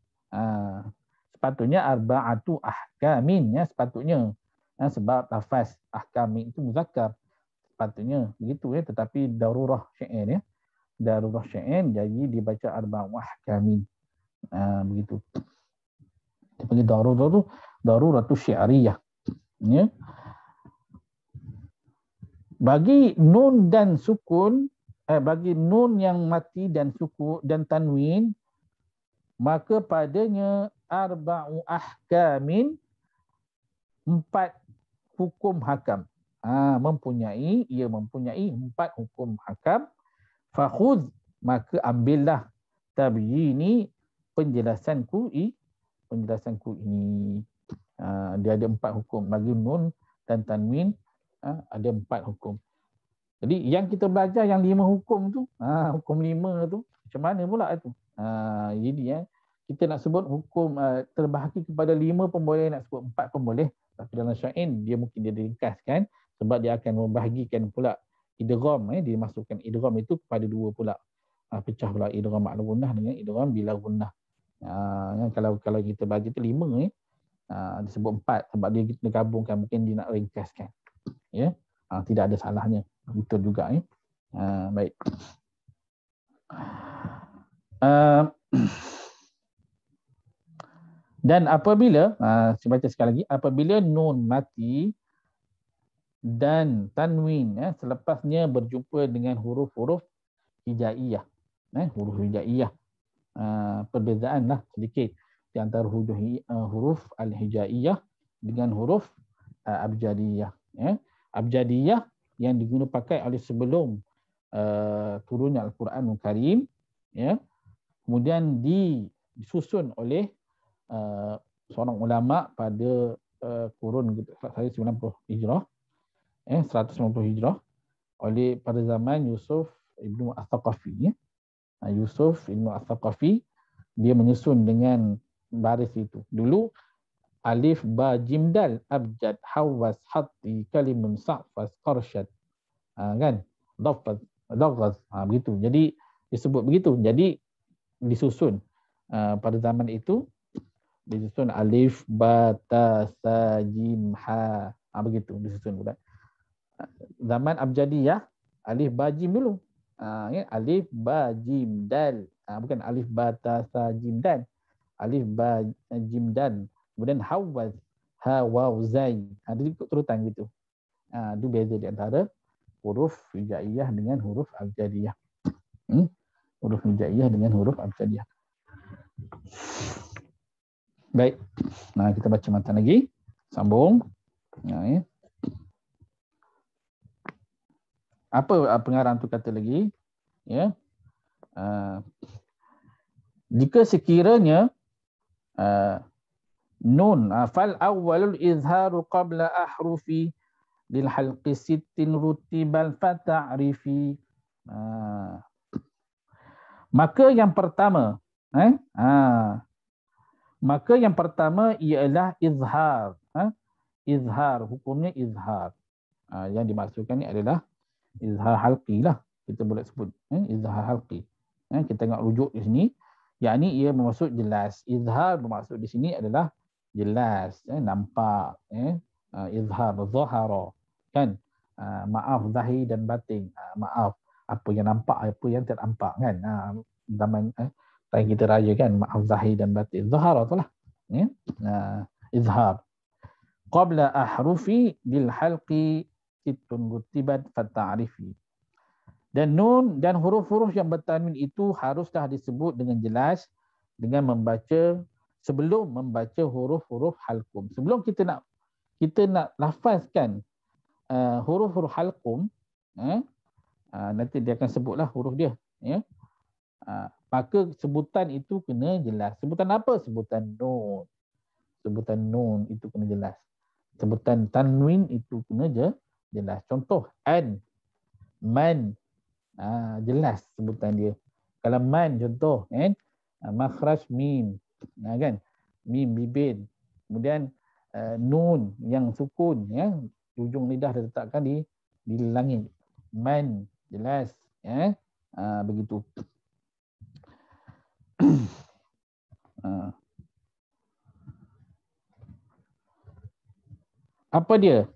Sepatutnya arba'atu ahkamin, ya, sepatutnya. Sebab lafaz ahkamin itu muzakkar. Sepatutnya begitu, ya, tetapi darurah syair, ya. Darurah syair, jadi dibaca arba'u ahkamin. Begitu. Dipanggil darurah tu daruratu syiariyah. Ya. Bagi nun dan sukun, bagi nun yang mati dan sukun dan tanwin, maka padanya arba'u ahkamin, 4 hukum hakam. Ia mempunyai 4 hukum hakam. Fakhudh, maka ambillah tabyini, penjelasanku ini. Dia ada 4 hukum. Bagi nun dan tanwin ada 4 hukum. Jadi yang kita belajar yang 5 hukum tu, hukum 5 tu macam mana pula tu? Jadi kita nak sebut hukum terbahagi kepada 5 pun boleh, nak sebut 4 pun boleh. Tapi dalam syair dia mungkin dia diringkaskan sebab dia akan membahagikan pula idgham, dia masukkan idgham itu kepada 2 pula. Pecah pula idgham ma'al gunnah dengan idgham bila gunnah. Kalau kita bagi tu 5, disebut 4 sebab dia kita gabungkan, mungkin dia nak ringkaskan. Ya. Tidak ada salahnya. Betul juga, ya. Baik. Dan apabila, saya baca sekali lagi, apabila nun mati dan tanwin, selepasnya berjumpa dengan huruf-huruf hijaiyah. Huruf hijaiyah. Perbezaan lah sedikit di antara huruf al-hijaiyah dengan huruf abjadiyah. Abjadiyah yang digunakan pakai oleh sebelum turunnya Al-Quranul Karim, ya. Kemudian disusun oleh seorang ulama pada kurun 90 Hijrah, 190 Hijrah, oleh pada zaman Yusuf Ibnu Al-Thaqafi, ya. Yusuf Ibnu Al-Thaqafi, dia menyusun dengan baris itu. Dulu alif ba jim dal abjad hawas hatti kalimun sa'fas qarsyad, kan, dhaffaz dhaghaz, begitu. Jadi disebut begitu. Jadi disusun pada zaman itu, disusun alif ba ta sa jim ha, begitu disusun pula. Zaman abjadiyah alif ba jim dulu, alif ba jim dal, bukan alif ba ta sa jim dal, alif ba jim dal, kemudian hawaz ha waw zai, jadi ikut turutan gitu. Itu beza di antara huruf hijaiyah dengan huruf abjadiyah. Huruf hijaiyah dengan huruf abjadiyah. Baik. Kita baca matan lagi. Sambung. Ya. Apa pengarang tu kata lagi? Ya. Jika sekiranya nun fal awwalul izharu qabla ahrufi lil halqi sittin rutibal fata'rifi. Maka yang pertama, maka yang pertama ialah izhar. Izhar, hukumnya izhar. Yang dimaksudkan ni adalah izhar halqi lah, kita boleh sebut. Izhar halqi. Kita tengok rujuk di sini, yakni ia bermaksud jelas. Izhar bermaksud di sini adalah jelas, nampak. Izhar, zahara, kan. Maaf zahir dan batin. Maaf apa yang nampak, apa yang tak nampak, kan. Zaman time kita raya, kan, maaf zahir dan batin. Zahara tu lah. Izhar. Qabla ahrufi bil halqi sittun rutibat fata'rifi. Dan nun dan huruf-huruf yang bertanwin itu haruslah disebut dengan jelas dengan membaca, sebelum membaca huruf-huruf halqum. Sebelum kita nak lafazkan huruf-huruf halqum, nanti dia akan sebutlah huruf dia, ya. Maka sebutan itu kena jelas. Sebutan apa? Sebutan nun. Sebutan nun itu kena jelas. Sebutan tanwin itu kena jelas. Contoh, an, man, jelas sebutan dia. Kalau man, contoh, kan, makhraj mim, kan, mim bibir. Kemudian nun yang sukun, ya, ujung lidah diletakkan di langit. Man, jelas, ya. Begitu. Apa dia?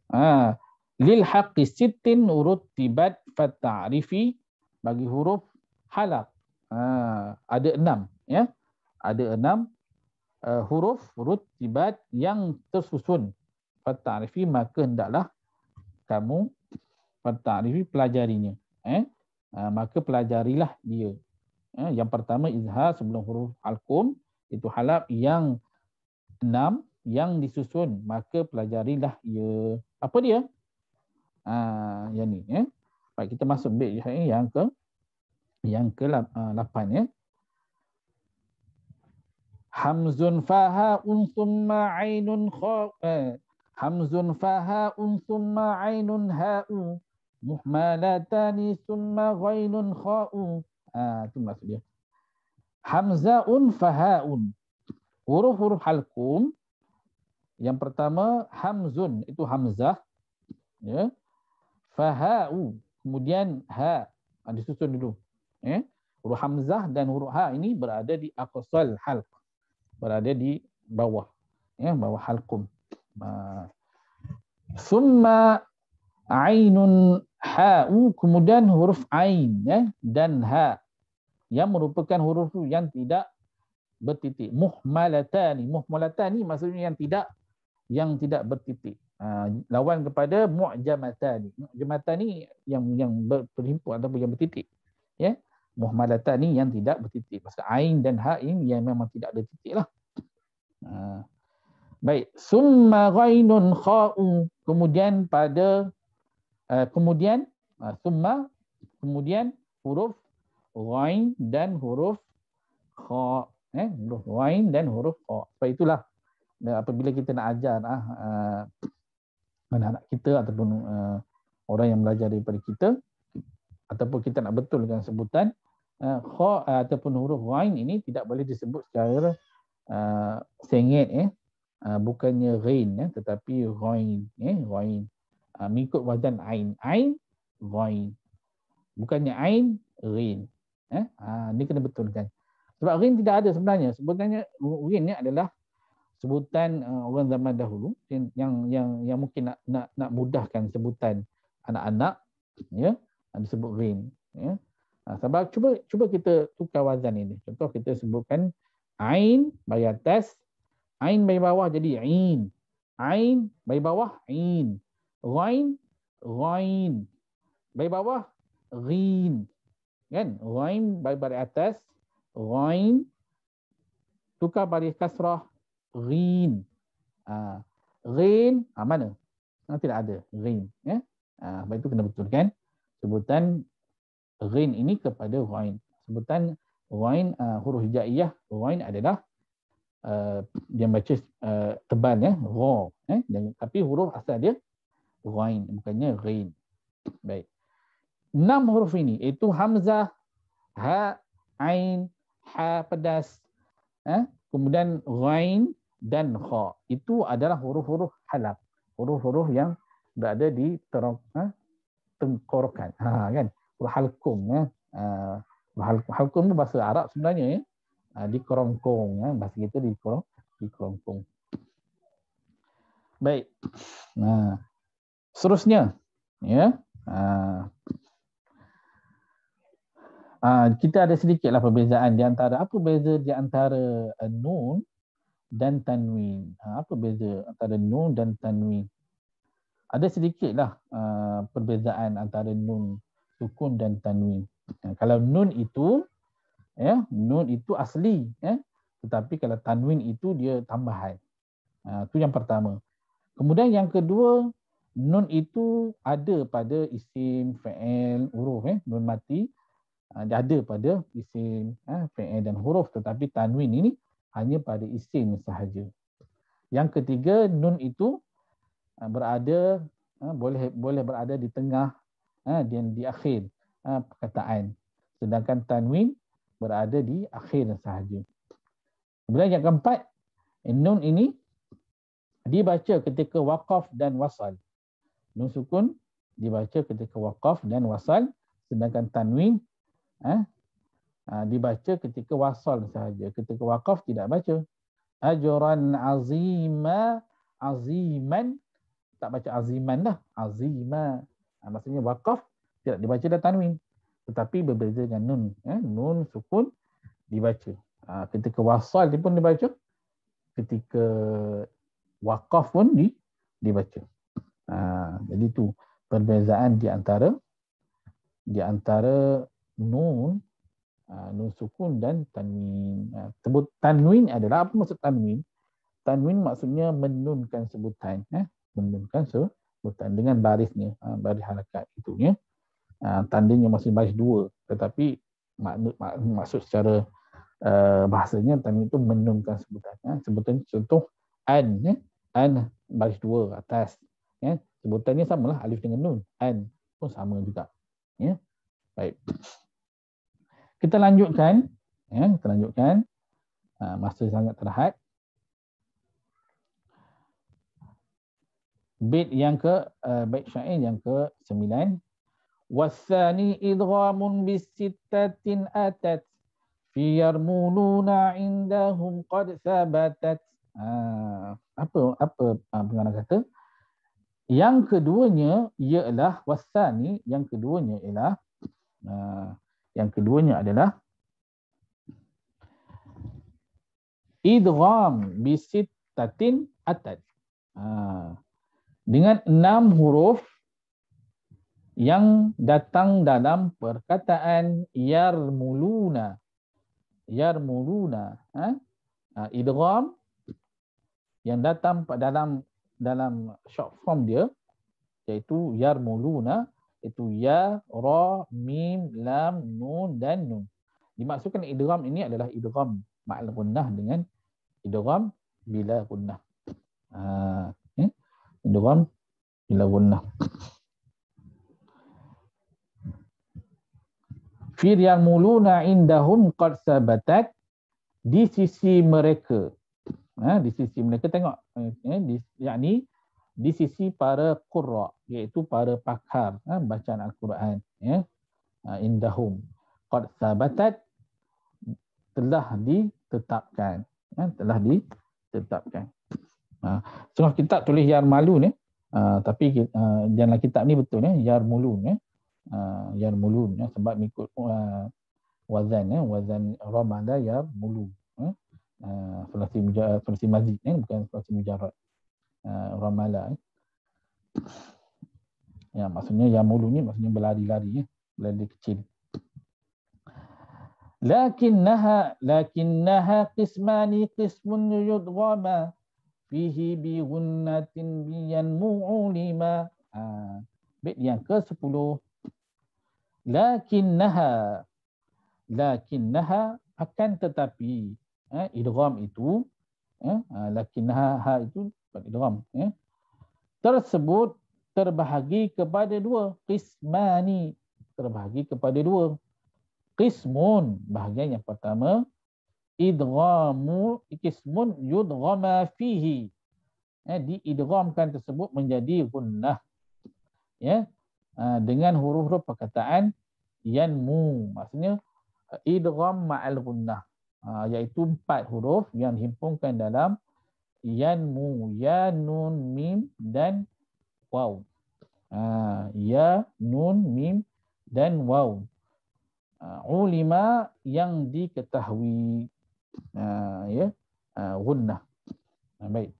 Lil haqqi sittin urutibat fata'rifi, bagi huruf halaq. Ada 6 ya. Ada 6 huruf rutibat yang tersusun. Fata'rifi, maka hendaklah kamu fata'rifi, pelajarinya. Maka pelajarilah dia. Yang pertama izhar sebelum huruf halqum, itu halaq yang 6 yang disusun, maka pelajarilah ia. Apa dia? Yang ni ya. Baik, kita masuk bait yang ke 8 ya. Hamzun fahaun thumma ainun hamzun fahaun thumma ainun ha'u muhmalatani thumma ghainun kha'u. Itu maksud dia. Hamzaun fahaun. Huruf-huruf halqum. Yang pertama hamzun, itu hamzah ya. Faha'u, kemudian ha, disusun dulu ya. Huruf hamzah dan huruf ha ini berada di aqsal halq, berada di bawah ya, bawah halqum. Summa ainun ha'u, kemudian huruf ain ya, dan ha yang merupakan huruf yang tidak bertitik. Muhmalatani, muhmalatani maksudnya yang tidak bertitik. Lawan kepada mu'jamatani. Mu'jamatani yang berhimpun ataupun yang bertitik. Ya. Muhmalatani yang tidak bertitik. Pasal ain dan ha ini yang memang tidak ada titik lah. Baik. Summa ghainun kha'u. Kemudian pada summa, kemudian huruf ghain dan huruf kha. Huruf ghain dan huruf kha. Sebab itulah apabila kita nak ajar anak-anak kita ataupun orang yang belajar daripada kita, ataupun kita nak betulkan sebutan kha ataupun huruf ghain ini tidak boleh disebut secara sengit bukannya ghain tetapi ghain ghain mengikut wazan ain ghain, bukannya ain ghain. Ini kena betulkan sebab ghain tidak ada sebenarnya. Sebenarnya ghain ni adalah sebutan orang zaman dahulu yang mungkin nak mudahkan sebutan anak-anak ya, disebut ghain ya. Sebab cuba kita tukar wazan ini. Contoh kita sebutkan ain bagi atas, ain bagi bawah jadi ain. Ain bagi bawah ain. Ghain ghain. Bagi bawah ghin. Kan? Ghain bagi atas, ghain tukar baris kasrah ghin. Ghin mana? Tidak ada ghin ya. Sebab itu kena betulkan sebutan ghin ini kepada ghain. Sebutan ghain huruf hijaiyah, ghain adalah dia baca tebal ya, gha tapi huruf asal dia ghain bukannya ghin. Baik. 6 huruf ini iaitu hamzah, ha, ain, ha pedas, kemudian ghain dan kha. Itu adalah huruf-huruf halaq. Huruf-huruf yang berada di tengkorokan. Kan? Halqum ya. Halqum itu bahasa Arab sebenarnya ya. Di kerongkong ya. Bahasa kita di kerongkong. Baik. Seterusnya ya. Kita ada sedikitlah perbezaan di antara nun dan tanwin. Apa beza antara nun dan tanwin? Ada sedikitlah perbezaan antara nun sukun dan tanwin. Kalau nun itu asli ya, tetapi kalau tanwin itu dia tambahan. Itu yang pertama. Kemudian yang kedua, nun itu ada pada isim, fa'il, huruf nun mati. Dia ada pada isim, fa'il dan huruf, tetapi tanwin ini hanya pada isim sahaja. Yang ketiga, nun itu berada boleh berada di tengah dan di akhir perkataan, sedangkan tanwin berada di akhir sahaja. Kemudian yang keempat, nun ini dibaca ketika waqaf dan wasal. Nun sukun dibaca ketika waqaf dan wasal, sedangkan tanwin Dibaca ketika wasal sahaja. Ketika waqaf tidak baca. Ajran azima, aziman, tak baca aziman dah. Azima. Maksudnya waqaf tidak dibaca dah tanwin. Tetapi berbeza dengan nun. Nun sukun dibaca. Ketika wasal dia pun dibaca. Ketika waqaf pun dibaca. Jadi itu perbezaan di antara nun, nun sukun dan tanwin. Sebut tanwin adalah, apa maksud tanwin? Tanwin maksudnya menunkan sebutan, menunkan sebutan dengan barisnya, baris harakat itu ya. Tandanya masih baris dua, tetapi maksud secara bahasanya tanwin itu menunkan sebutan. Sebutan contoh an, an baris dua atas. Sebutannya samalah alif dengan nun, an pun sama juga. Ya. Baik. Kita lanjutkan. Kita lanjutkan. Masa sangat terhad. Bait syair yang ke-9. Wasani idghamun bisittatin atat fi yarmuluna indahum qad thabatat. Apa pengarang kata? Yang keduanya ialah wasani, yang keduanya adalah idgham bisittatin atat. Dengan 6 huruf yang datang dalam perkataan yarmuluna. Yarmuluna. Idgham yang datang dalam short form dia, iaitu yarmuluna, itu ya, ra, mim, lam, nun dan nun. Dimaksudkan idgham ini adalah idgham ma'al gunnah dengan idgham bila gunnah. Idgham bila gunnah. Fi yarmuluna indahum qad sabatat, di sisi mereka. Di sisi mereka, tengok, yakni di sisi para qurra, iaitu para pakar bacaan Al-Quran. Indahum qad sabatat, telah ditetapkan. Setengah kitab tulis yarmalun, tapi dalam kitab ni betul yarmulun. Yarmulun, sebab mengikut wazan, wazan ramada yarmulun. Sulasi mazid, bukan sulasi mujarrad. Ramala. Maksudnya yarmulun ni maksudnya berlari-lari, berlari kecil. Lakinnaha qismani qismun yudghama fihi bi gunnatin biyanmu'u lima. Bait yang ke-10. Lakinnaha akan tetapi, idgham itu, lakinnaha itu idgham, tersebut terbahagi kepada 2. Qismani, terbahagi kepada 2. Qismun, bahagian yang pertama, qismun yudghama fihi, diidghamkan tersebut menjadi gunnah, dengan huruf-huruf perkataan yanmu, maksudnya idgham ma'al gunnah, iaitu 4 huruf yang dihimpunkan dalam yanmu, ya, nun, mim dan waw. Ya, nun, mim dan waw. Ulima, yang diketahui, gunnah. Baik.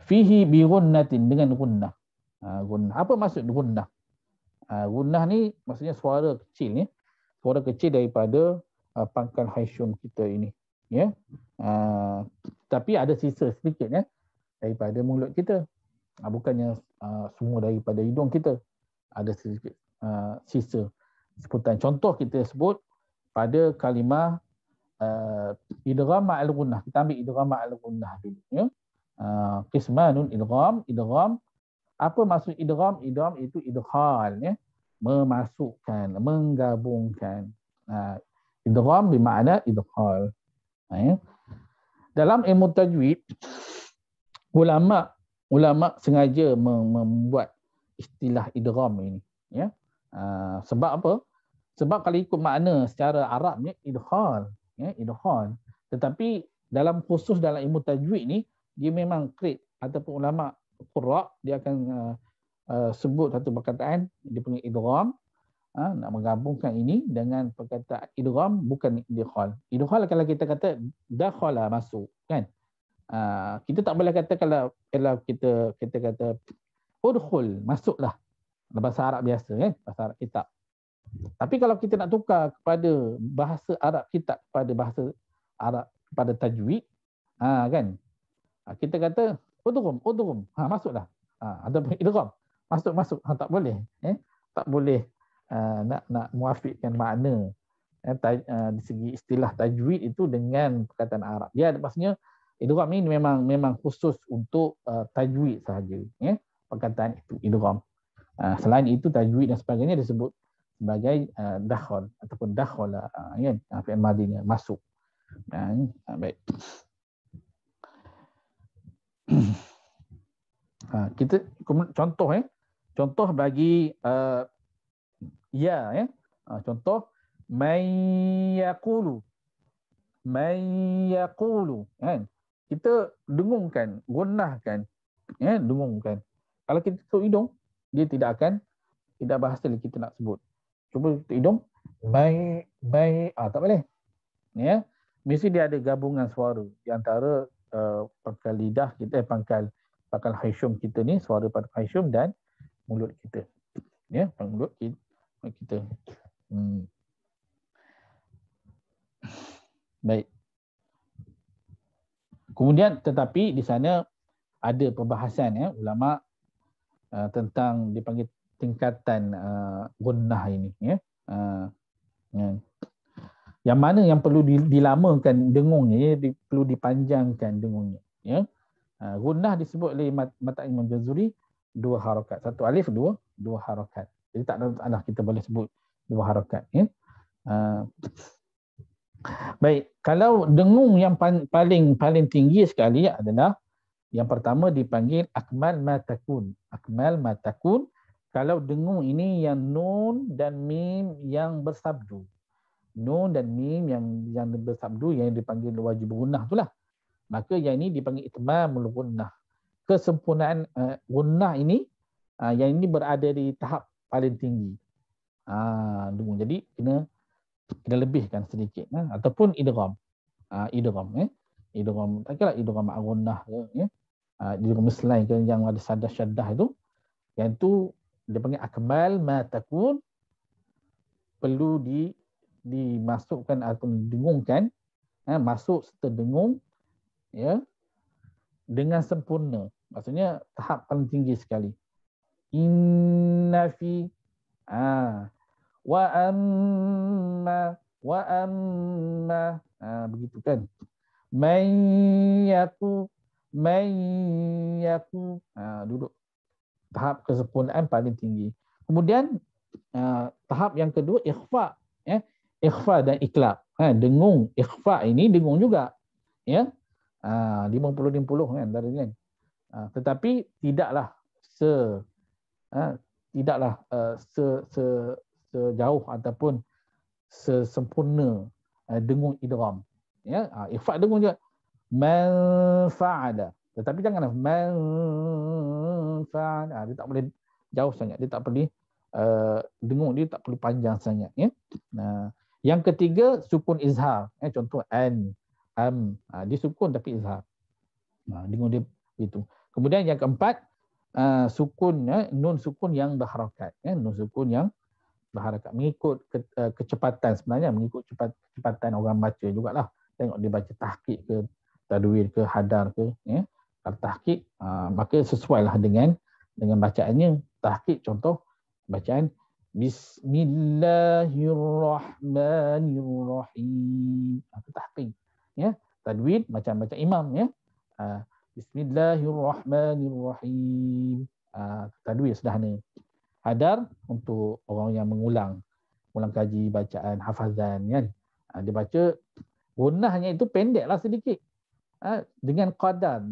Fihi bi gunnatin, dengan gunnah. Gunnah. Apa maksud gunnah? Gunnah ni maksudnya suara kecil, suara kecil daripada pangkal haisyum kita ini, tapi ada sisa sedikit daripada mulut kita, bukannya semua daripada hidung kita, ada sedikit sisa sebutan. Contoh kita sebut pada kalimah idgham ma'al gunnah. Kita ambil idgham ma'al gunnah dulu, qismanun idgham. Apa maksud idgham? Idgham itu idkhal, memasukkan, menggabungkan. Idgham bermakna idkhal. Dalam ilmu tajwid, ulama sengaja membuat istilah idgham ini, sebab apa? Sebab kalau ikut makna secara Arabnya idkhal, ya, idkhal. Tetapi dalam khusus dalam ilmu tajwid ni, dia memang kred ataupun ulama qurra dia akan sebut satu perkataan dia panggil idgham, nak menggabungkan ini dengan perkataan idgham bukan idkhal. Idkhal kalau kita kata dakhala masuk kan. Kita tak boleh kata kalau kita kata udkhul masuklah. Bahasa Arab biasa kan, bahasa Arab kitab. Tapi kalau kita nak tukar kepada bahasa Arab kitab kepada bahasa Arab kepada tajwid, kan? Kita kata udghum, masuklah. Ataupun idgham, masuk. Tak boleh, tak boleh nak muafiqkan makna di segi istilah tajwid itu dengan perkataan Arab. Dia maksudnya idgham ni memang khusus untuk tajwid sahaja, perkataan itu idgham. Selain itu tajwid dan sebagainya disebut sebagai dakhal ataupun dakhala, kan, fi'il madinya masuk. Baik. Kita contoh bagi ya, contoh man yaqulu kan, kita dengungkan, gunnahkan, dengungkan. Kalau kita tutup hidung, dia tidak berhasil kita nak sebut. Cuba tutup hidung, tak boleh. Ya, mesti dia ada gabungan suara di antara pangkal lidah kita, pangkal haisyum kita ni, suara pada haisyum dan mulut kita. Ya, mulut kita. Baik. Kemudian tetapi di sana ada perbahasan ulama tentang dipanggil tingkatan gunnah ini, yang mana yang perlu dilamakan dengungnya, perlu dipanjangkan dengungnya, ya. Gunnah disebut oleh mata Imam Jazuri 2 harakat, 1 alif 2 harakat. Jadi tak ada masalah kita boleh sebut 2 harakat, ya. Baik, kalau dengung yang paling tinggi sekali adalah yang pertama dipanggil akmal ma takun. Akmal ma takun, kalau dengung ini yang nun dan mim yang bersabdu. Nun dan mim yang bersabdu yang dipanggil wajib gunnah itulah. Maka yang ini dipanggil itmamul gunnah. Kesempurnaan gunnah ini yang ini berada di tahap paling tinggi. Dengung. Jadi kena lebihkan sedikit, ataupun idgham. Idgham, tak kira idgham gunnah ke, idgham selain ke yang ada syaddah itu, yang itu dia panggil akmal ma takun, perlu dimasukkan atau didengungkan, masuk serta dengung, ya, dengan sempurna. Maksudnya tahap paling tinggi sekali. Inna fi wa amma begitu kan. Man yaku duduk tahap kesempurnaan paling tinggi. Kemudian tahap yang kedua ikhfa, ikhfa dan iklab. Dengung ikhfa ini dengung juga, ya. 50-50 kan dari kan. Tetapi tidaklah sejauh ataupun sesempurna dengung idgham, ya. Ikhfa dengung juga man fa'ala, tetapi janganlah man fa'ala, dia tak boleh jauh sangat, dia tak boleh dengung dia tak perlu panjang sangat, ya. Yang ketiga sukun izhar, contoh an, am, dia sukun tapi izhar, dengung dia itu. Kemudian yang keempat sukun, nun sukun yang berharakat, nun sukun yang berharakat mengikut kecepatan, sebenarnya mengikut kecepatan orang baca jugalah. Tengok dia baca tahqiq ke tadwir ke hadar ke, ya. Kalau tahqiq maka sesuailah dengan bacaannya. Tahqiq contoh bacaan Bismillahirrahmanirrahim, itu tahqiq, ya. Tadwir macam imam, ya. Bismillahirrahmanirrahim, tadwir sederhana. Hadar untuk orang yang mengulang kaji bacaan hafazan, kan. Dia baca gunnahnya itu pendeklah sedikit, dengan qadar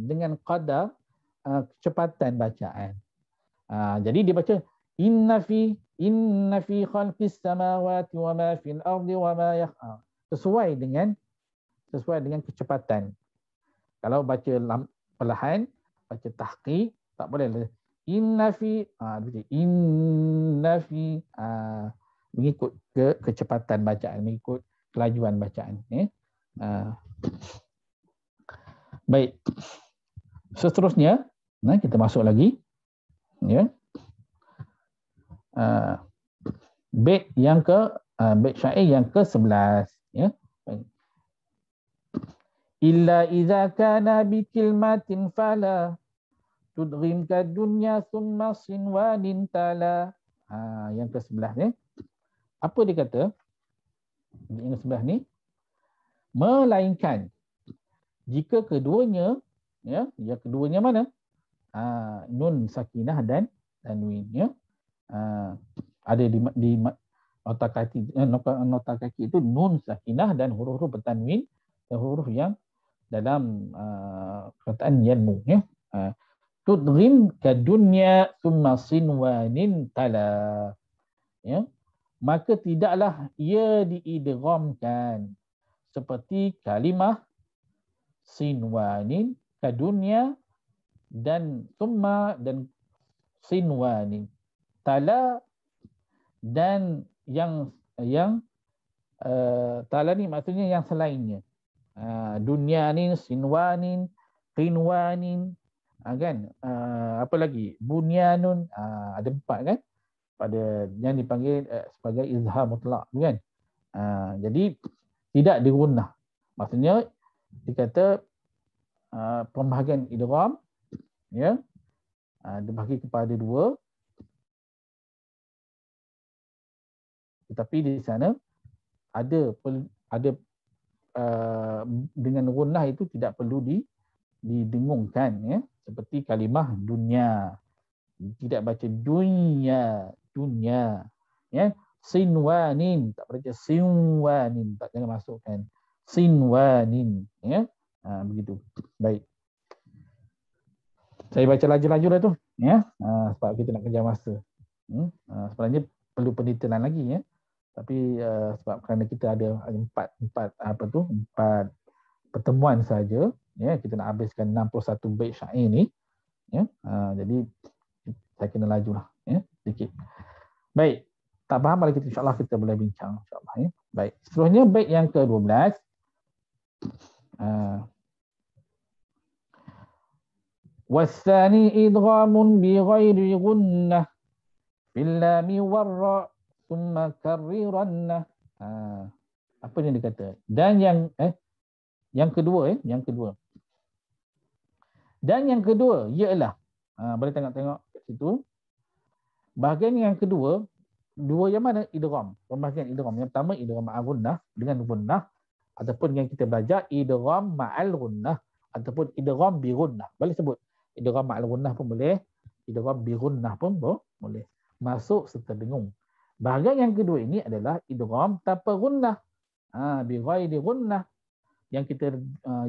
kecepatan bacaan. Jadi dia baca inna fi khalqis samawati wa ma fil ardi wa ma sesuai dengan kecepatan. Kalau baca perlahan, baca tahqiq, tak boleh. Inna fi mengikut kecepatan bacaan, mengikut kelajuan bacaan. Baik. Seterusnya, kita masuk lagi. Bait syair yang ke-11. Illa idza kana bi kilmatin fala tudghim ka dunya thumma sinwanin tala. Yang ke-11 ni. Apa dia kata? Yang ke-11 ni, melainkan jika keduanya, yang keduanya mana? Nun sakinah dan tanwin, ada di nota kaki itu nun sakinah dan huruf-huruf bertanwin dan huruf yang dalam perkataan yanmu, tudghim ka dunya thumma sinwanin tala, maka tidaklah ia diidghamkan seperti kalimah sinwanin ka dunya dan thumma dan sinwanin tala, dan yang tala ni maksudnya yang selainnya. Dunyanin, sinwanin, qinwanin, kan? Apa lagi? Bunyanun, ada 4 kan? Pada yang dipanggil sebagai izhar mutlak, kan? Jadi tidak digunnah. Maksudnya dikata pembahagian idgham, dibahagi kepada 2. Tetapi di sana ada dengan gunnah itu tidak perlu didengungkan, seperti kalimah dunya, tidak baca dunya, sinwanin, tak baca sinwanin, tak, jangan masukkan sinwanin, begitu. Baik, saya baca laju-laju dah tu, sebab kita nak kejar masa. Sebenarnya perlu pendetailan lagi, tapi sebab kerana kita ada empat pertemuan saja, kita nak habiskan 61 bait syair ni, jadi saya kena lajulah, sedikit. Baik, tak faham lagi, insya-Allah kita boleh bincang, insya-Allah. Baik, seterusnya bait yang ke-12. Wasani idghamun bi ghairi gunnah fil lam warra thumma karriranna. Apa yang dikata? Dan yang kedua, Dan yang kedua ialah, boleh tengok kat situ. Bahagian yang kedua, dua yang mana? Idgham. Pembahagian idgham. Yang pertama idgham ma'al gunnah dengan gunnah, ataupun yang kita belajar idgham ma'al gunnah ataupun idgham bi gunnah. Boleh sebut idgham ma'al gunnah pun boleh, idgham bi gunnah pun boleh. Masuk serta dengung. Bahagian yang kedua ini adalah idgham tanpa gunnah, bi ghairi gunnah, yang kita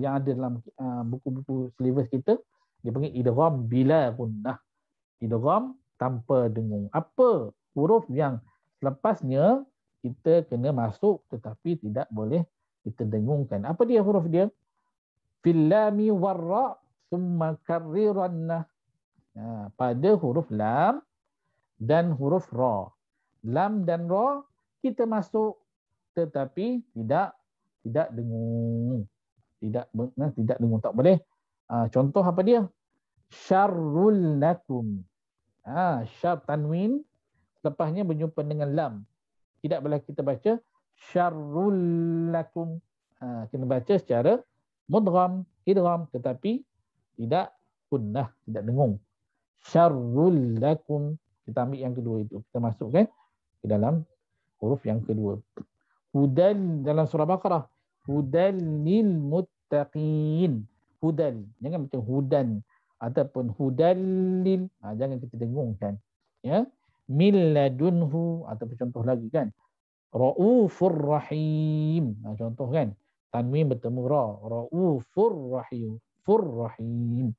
yang ada dalam buku-buku silibus kita, dia panggil idgham bila gunnah, idgham tanpa dengung. Apa huruf yang selepasnya kita kena masuk tetapi tidak boleh kita dengungkan? Apa dia huruf dia? Fil lami warra summa karriranna. Pada huruf lam dan huruf ra. Lam dan ra kita masuk tetapi tidak dengung. Tidak dengung, tak boleh. Contoh apa dia? Syarrul lakum. Syar tanwin lepasnya berjumpa dengan lam. Tidak boleh kita baca syarrul lakum. Kena baca secara mudgham, idgham, tetapi tidak gunnah, tidak dengung. Syarrul lakum. Kita ambil yang kedua itu, kita masukkan ke dalam huruf yang kedua. Hudal dalam surah Baqarah. Hudal lil muttaqin. Hudal. Jangan macam hudan ataupun hudallil. Jangan kita dengungkan. Min ladunhu, ataupun contoh lagi kan. Raufur rahim. Contoh kan. Tanwin bertemu ra. Raufur rahim. Fur rahim.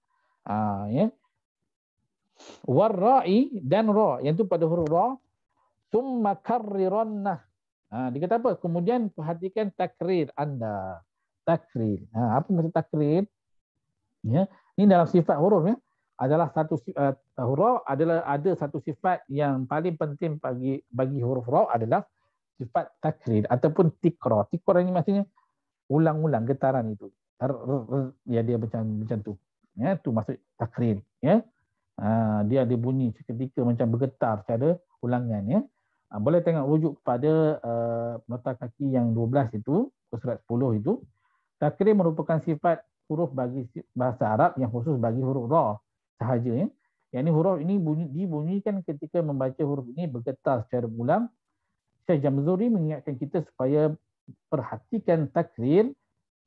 Warra'i dan ra, yang tu pada huruf ra. Summa karrirannah. Dia kata apa? Kemudian perhatikan takrir anda. Takrir. Apa maksud takrir? Ya, ini dalam sifat huruf ya. Adalah satu huruf adalah ada satu sifat yang paling penting bagi huruf ra adalah sifat takrir ataupun tikrar. Tikrar ini maksudnya ulang-ulang getaran itu. Ya dia macam tu. Ya, tu maksud takrir ya. Dia ada bunyi seketika macam bergetar secara ulangan ya. Boleh tengok rujuk kepada nota kaki yang 12 itu, surat 10 itu. Takrir merupakan sifat huruf bagi bahasa Arab yang khusus bagi huruf ra sahaja ya. Yang ini huruf ini dibunyikan ketika membaca huruf ini bergetar secara ulang. Syekh Jamzuri mengingatkan kita supaya perhatikan takrir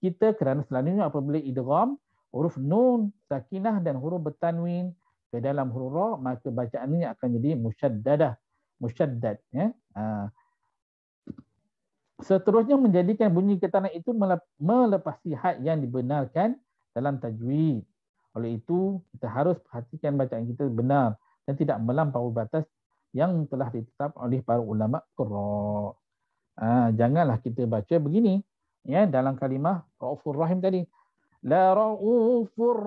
kita kerana selanjutnya apabila idgham huruf nun, sakinah dan huruf bertanwin ke dalam huruf ra, maka bacaan ini akan jadi musyaddad ya. Seterusnya menjadikan bunyi getaran itu melepasi had yang dibenarkan dalam tajwid. Oleh itu, kita harus perhatikan bacaan kita benar dan tidak melampaui batas yang telah ditetap oleh para ulama qurra. Janganlah kita baca begini ya dalam kalimah Raufur Rahim tadi. La Raufur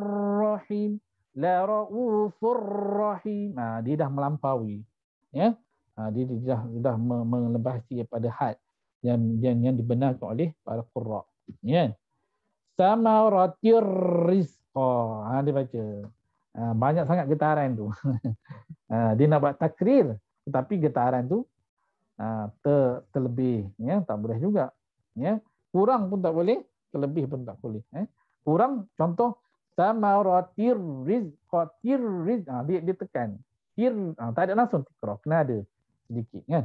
Rahim, la Raufur Rahim. Dia dah melampaui. Ya. Dia dah melebasi pada had yang dibenarkan oleh para qurra. Ya. Samaratir rizqa. Dia baca. Banyak sangat getaran tu. Dia nak buat takrir tetapi getaran tu terlebih ya, tak boleh juga ya. Kurang pun tak boleh, terlebih pun tak boleh kurang. Contoh samaratir rizqa, dia tekan tir, tak ada langsung tikrar, kena ada sedikit kan.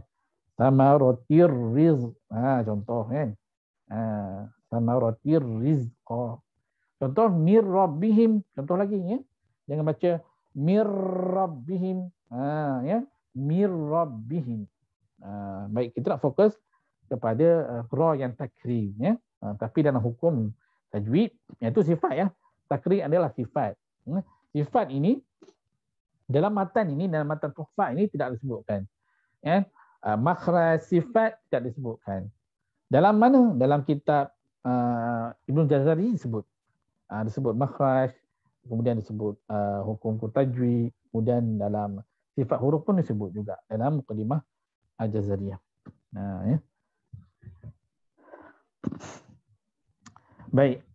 Samaratir rizq, contoh kan. Samaratir rizqa. Contoh mir rabbihim, contoh lagi ya. Jangan baca mir rabbihim. Ya, mir rabbihim. Baik, kita nak fokus kepada ra yang takrir ya. Tapi dalam hukum tajwid iaitu sifat ya. Takrir adalah sifat. Sifat ini dalam matan tuhfah ini tidak disebutkan. Ya. Makhraj sifat tidak disebutkan. Dalam mana? Dalam kitab Ibnu Jazari disebut. Disebut makhraj, kemudian disebut hukum tajwid, kemudian dalam sifat huruf pun disebut juga dalam mukadimah Al-Jazariyah. Ya. Baik.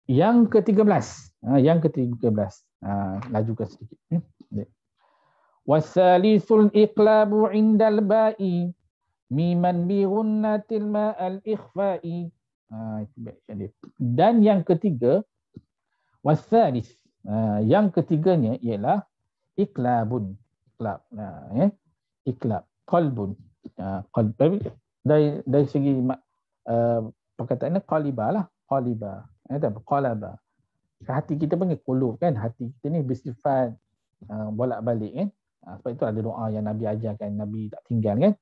Yang ke-13. Lajukan sedikit. Wasalisul iqlabu indal ba'i miman bi ghunnatil ma'al ikhfa'i. Dan yang ketiga, wasalis. Yang ketiganya ialah iqlabun. Ya. Iqlab, qalbun. Qalb dari segi perkataannya qalibah lah, qalibah. Qalaba. Hati kita panggil qulub kan, hati kita ni bersifat bolak-balik kan. Sebab itu ada doa yang Nabi ajarkan, Nabi tak tinggal kan.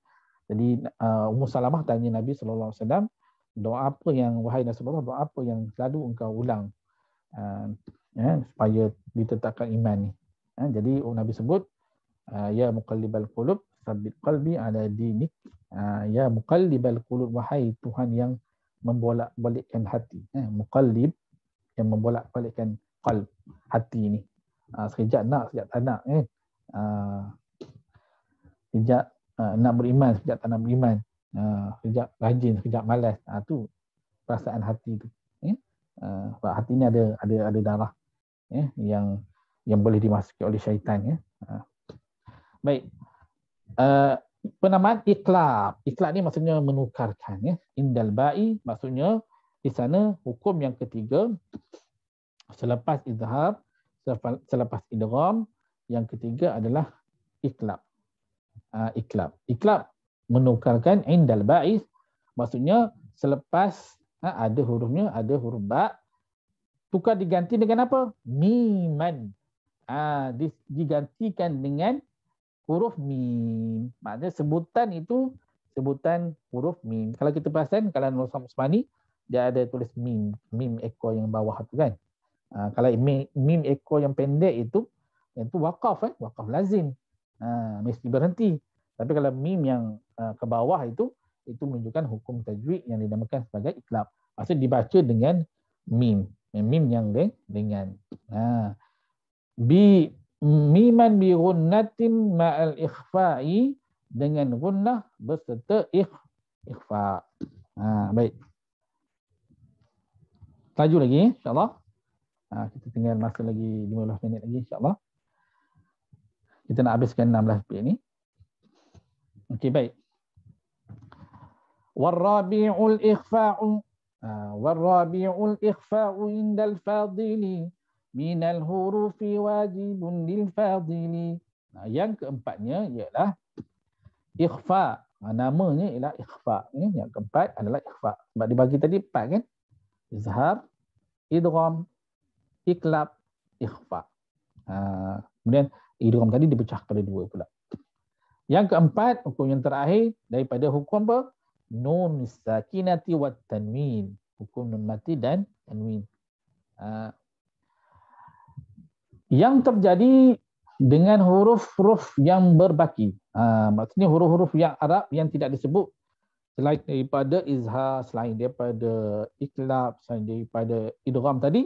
Jadi Ummu Salamah tanya Nabi SAW, doa apa yang, wahai Rasulullah, doa apa yang selalu engkau ulang supaya ditetapkan iman ni. Jadi Nabi sebut, ya muqallibal qulub sabbit qalbi ala dinik. Ya muqallibal qulub, wahai Tuhan yang membolak-balikkan hati. Muqallib, yang membolak-balikkan qalb, hati ni. Sekejap nak, sekejap tak nak. Sekejap nak beriman, sekejap tak nak beriman. Sekejap rajin, sekejap malas. Tu perasaan hati tu. Sebab hati ni ada darah yang boleh dimasuki oleh syaitan. Baik. Penamaan iqlab. Iqlab ni maksudnya menukarkan ya. Indal ba'i maksudnya di sana hukum yang ketiga selepas izhar, selepas idgham, yang ketiga adalah iqlab. Iqlab menukarkan indal ba'i maksudnya selepas ada hurufnya, ada huruf ba, tukar diganti dengan apa? Miman. Digantikan dengan huruf mim. Maksudnya sebutan itu sebutan huruf mim. Kalau kita perasan, kalau Nusam Usmani, dia ada tulis mim. Mim ekor yang bawah tu kan. Kalau mim ekor yang pendek itu waqaf, waqaf lazim. Mesti berhenti. Tapi kalau mim yang ke bawah itu menunjukkan hukum tajwid yang dinamakan sebagai iqlab. Maksud dibaca dengan mim. Mim yang ringan. Bi miman bi ghunnatin ma'al ikhfa'i, dengan gunnah berserta ikhfa. Baik. Laju lagi insya-Allah. Kita tinggal masa lagi 15 minit lagi insya-Allah. Kita nak habiskan 16 bit ni. Okey, baik. Warabi'ul ikhfa'u warabi'ul ikhfa'u indal fadili minal hurufi wajibun lil fadili. Yang keempatnya ialah ikhfa. Namanya ialah ikhfa. Yang keempat adalah ikhfa. Sebab dibagi tadi 4 kan? Izhar, idgham, iqlab, ikhfa. Kemudian idgham tadi dipecah kepada 2 pula. Yang keempat, hukum yang terakhir daripada hukum apa? Nun sakinati wat tanwin. Hukum nun mati dan tanwin. Yang terjadi dengan huruf-huruf yang berbaki. Maksudnya huruf-huruf yang Arab yang tidak disebut selain daripada izhar, selain daripada iqlab, selain daripada idgham tadi,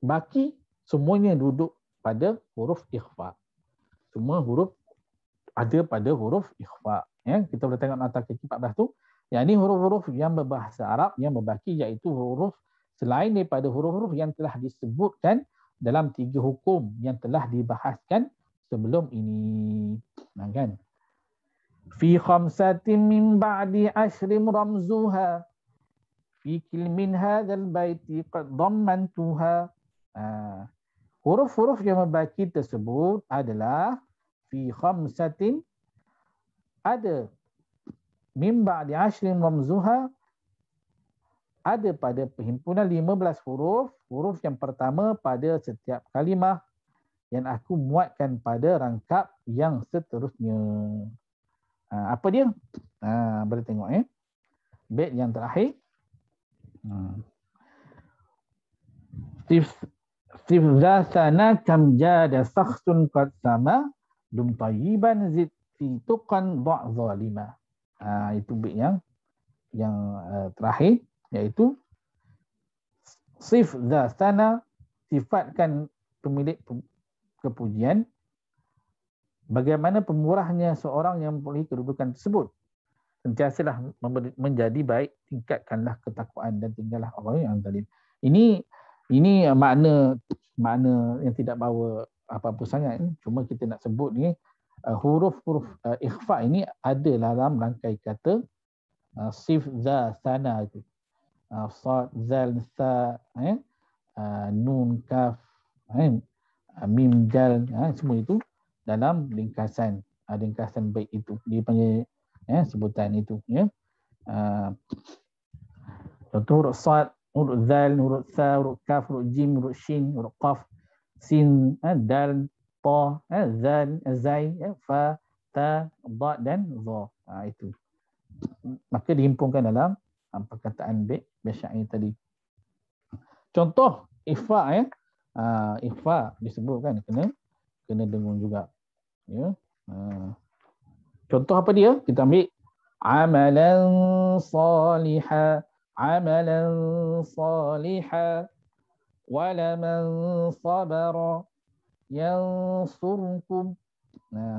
baki semuanya duduk pada huruf ikhfa. Semua huruf ada pada huruf ikhfa. Kita boleh tengok nota kaki 14 tu. Yang ini huruf-huruf yang berbahasa Arab yang berbaki, iaitu huruf selain daripada huruf-huruf yang telah disebutkan dalam 3 hukum yang telah dibahaskan sebelum ini. Kan? Fi khamsatin min ba'di ashrim ramzuha fi kilmin hadzal baiti qad dhammantuha. Huruf-huruf yang berbaki tersebut adalah fi khamsatin, ada min ba'di ashrim ramzuha, ada pada perhimpunan 15 huruf. Huruf yang pertama pada setiap kalimah yang aku muatkan pada rangkap yang seterusnya. Apa dia? Boleh tengok bait yang terakhir. Sif zasana kam jada sakhsun qad sama dum tayyiban zid fi tuqan da' zalima. Itu bait yang terakhir, iaitu sif zasana, sifatkan pemilik kepujian, bagaimana pemurahnya seorang yang mempunyai kedudukan tersebut. Sentiasalah menjadi baik, tingkatkanlah ketakwaan dan tinggallah orang yang zalim. Ini makna yang tidak bawa apa-apa sangat. Cuma kita nak sebut ni huruf-huruf ikhfa ini ada dalam rangkai kata sif za sana itu. Sad, zal, sa, nun, kaf, mim, dal, semua itu dalam ringkasan bait itu dipanggil sebutan itu. Contoh huruf sad, huruf zal, huruf sa, huruf kaf, huruf jim, huruf shin, huruf qaf, sin, dal, ta, zal, zai, fa, ta, da dan za. Itu. Maka dihimpunkan dalam perkataan bait syair tadi. Contoh ikhfa ikhfa disebutkan kena dengung juga. Contoh apa dia? Kita ambil amalan salihah walaman sabara yansurkum.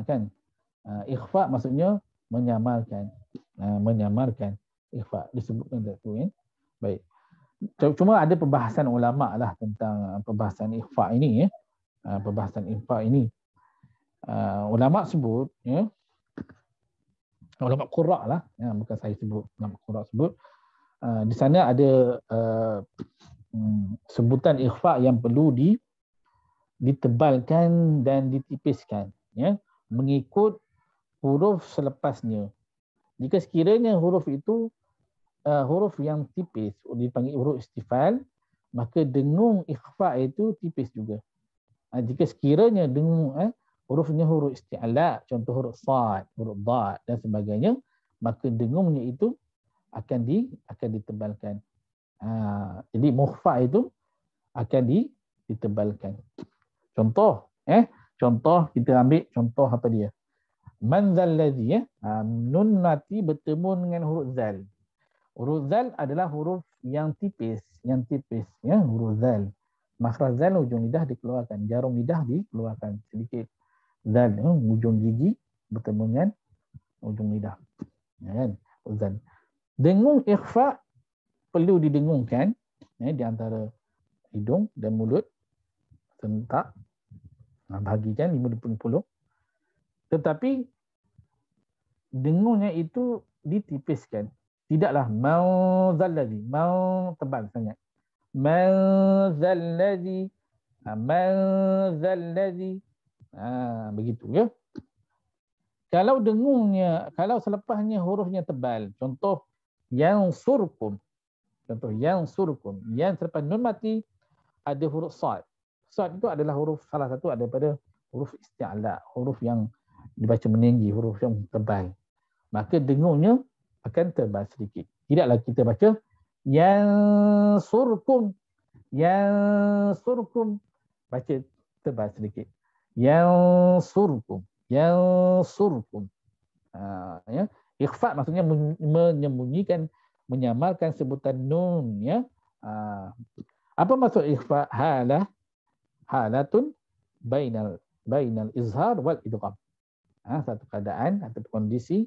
Kan? Ikhfa maksudnya menyamarkan. Ikhfa disebutkan tu. Baik. Cuma ada perbahasan ulama lah tentang perbahasan ikhfa ini. Perbahasan ikhfa ini. Ulama sebut, ulama qurra lah, bukan saya sebut, ulama qurra sebut, di sana ada sebutan ikhfa yang perlu ditebalkan dan ditipiskan, mengikut huruf selepasnya. Jika sekiranya huruf itu huruf yang tipis, dipanggil huruf istifal, maka dengung ikhfa itu tipis juga. Jika sekiranya dengung hurufnya huruf isti'la, contoh huruf sad, huruf dha dan sebagainya, maka dengungnya itu akan ditebalkan. Jadi mukhfa itu akan ditebalkan. Contoh, contoh kita ambil contoh apa dia? Man zalladhi, nun mati bertemu dengan huruf zal. Huruf zal adalah huruf yang tipis, ya, huruf zal. Makhraj zal hujung lidah dikeluarkan, jarum lidah dikeluarkan sedikit. Zal, hujung gigi bertemu dengan hujung lidah. Ya, kan? Zal. Dengung ikhfa perlu didengungkan di antara hidung dan mulut, sentak, bahagikan 50-50. Tetapi dengungnya itu ditipiskan. Tidaklah mau zalladhi, mau tebal sangat. Mau zalladhi, begitu ya. Kalau dengungnya, kalau selepasnya hurufnya tebal, contoh yang surkum. Contoh yang surkum. Yang selepas nun mati ada huruf sad. Sad itu adalah huruf salah satu daripada huruf isti'la, huruf yang dibaca meninggi, huruf yang tebal. Maka dengungnya akan tebal sedikit. Tidaklah kita baca yang surkum, baca tebal sedikit. Yang surkum. Ya. Ikhfa maksudnya menyembunyikan, menyamarkan sebutan nun, ya. Apa maksud ikhfa? Halatun bainal izhar wal idgham. Satu keadaan atau kondisi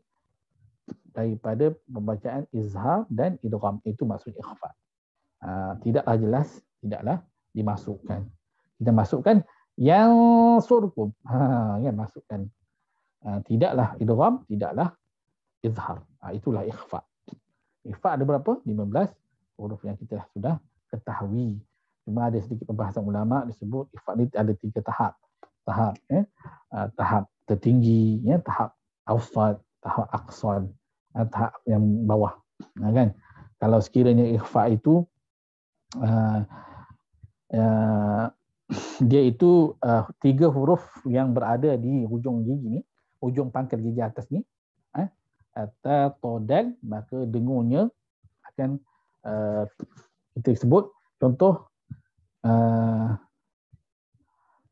daripada pembacaan izhar dan idgham, itu maksud ikhfa. Tidaklah jelas, tidaklah dimasukkan. Kita masukkan yang surkum. Ya, masukkan. Tidaklah idgham, tidaklah izhar. Itulah ikhfa. Ikhfa ada berapa? 15 huruf yang kita sudah ketahui. Cuma ada sedikit pembahasan ulama disebut ikhfa ini ada 3 tahap. Tahap tertinggi, ya, tahap awsat, tahap aqsad, tahap yang bawah. Kan? Kalau sekiranya ikhfa itu dia itu 3 huruf yang berada di hujung gigi ni, hujung pangkal gigi atas ni, ta, to, dal, maka dengungnya akan kita sebut contoh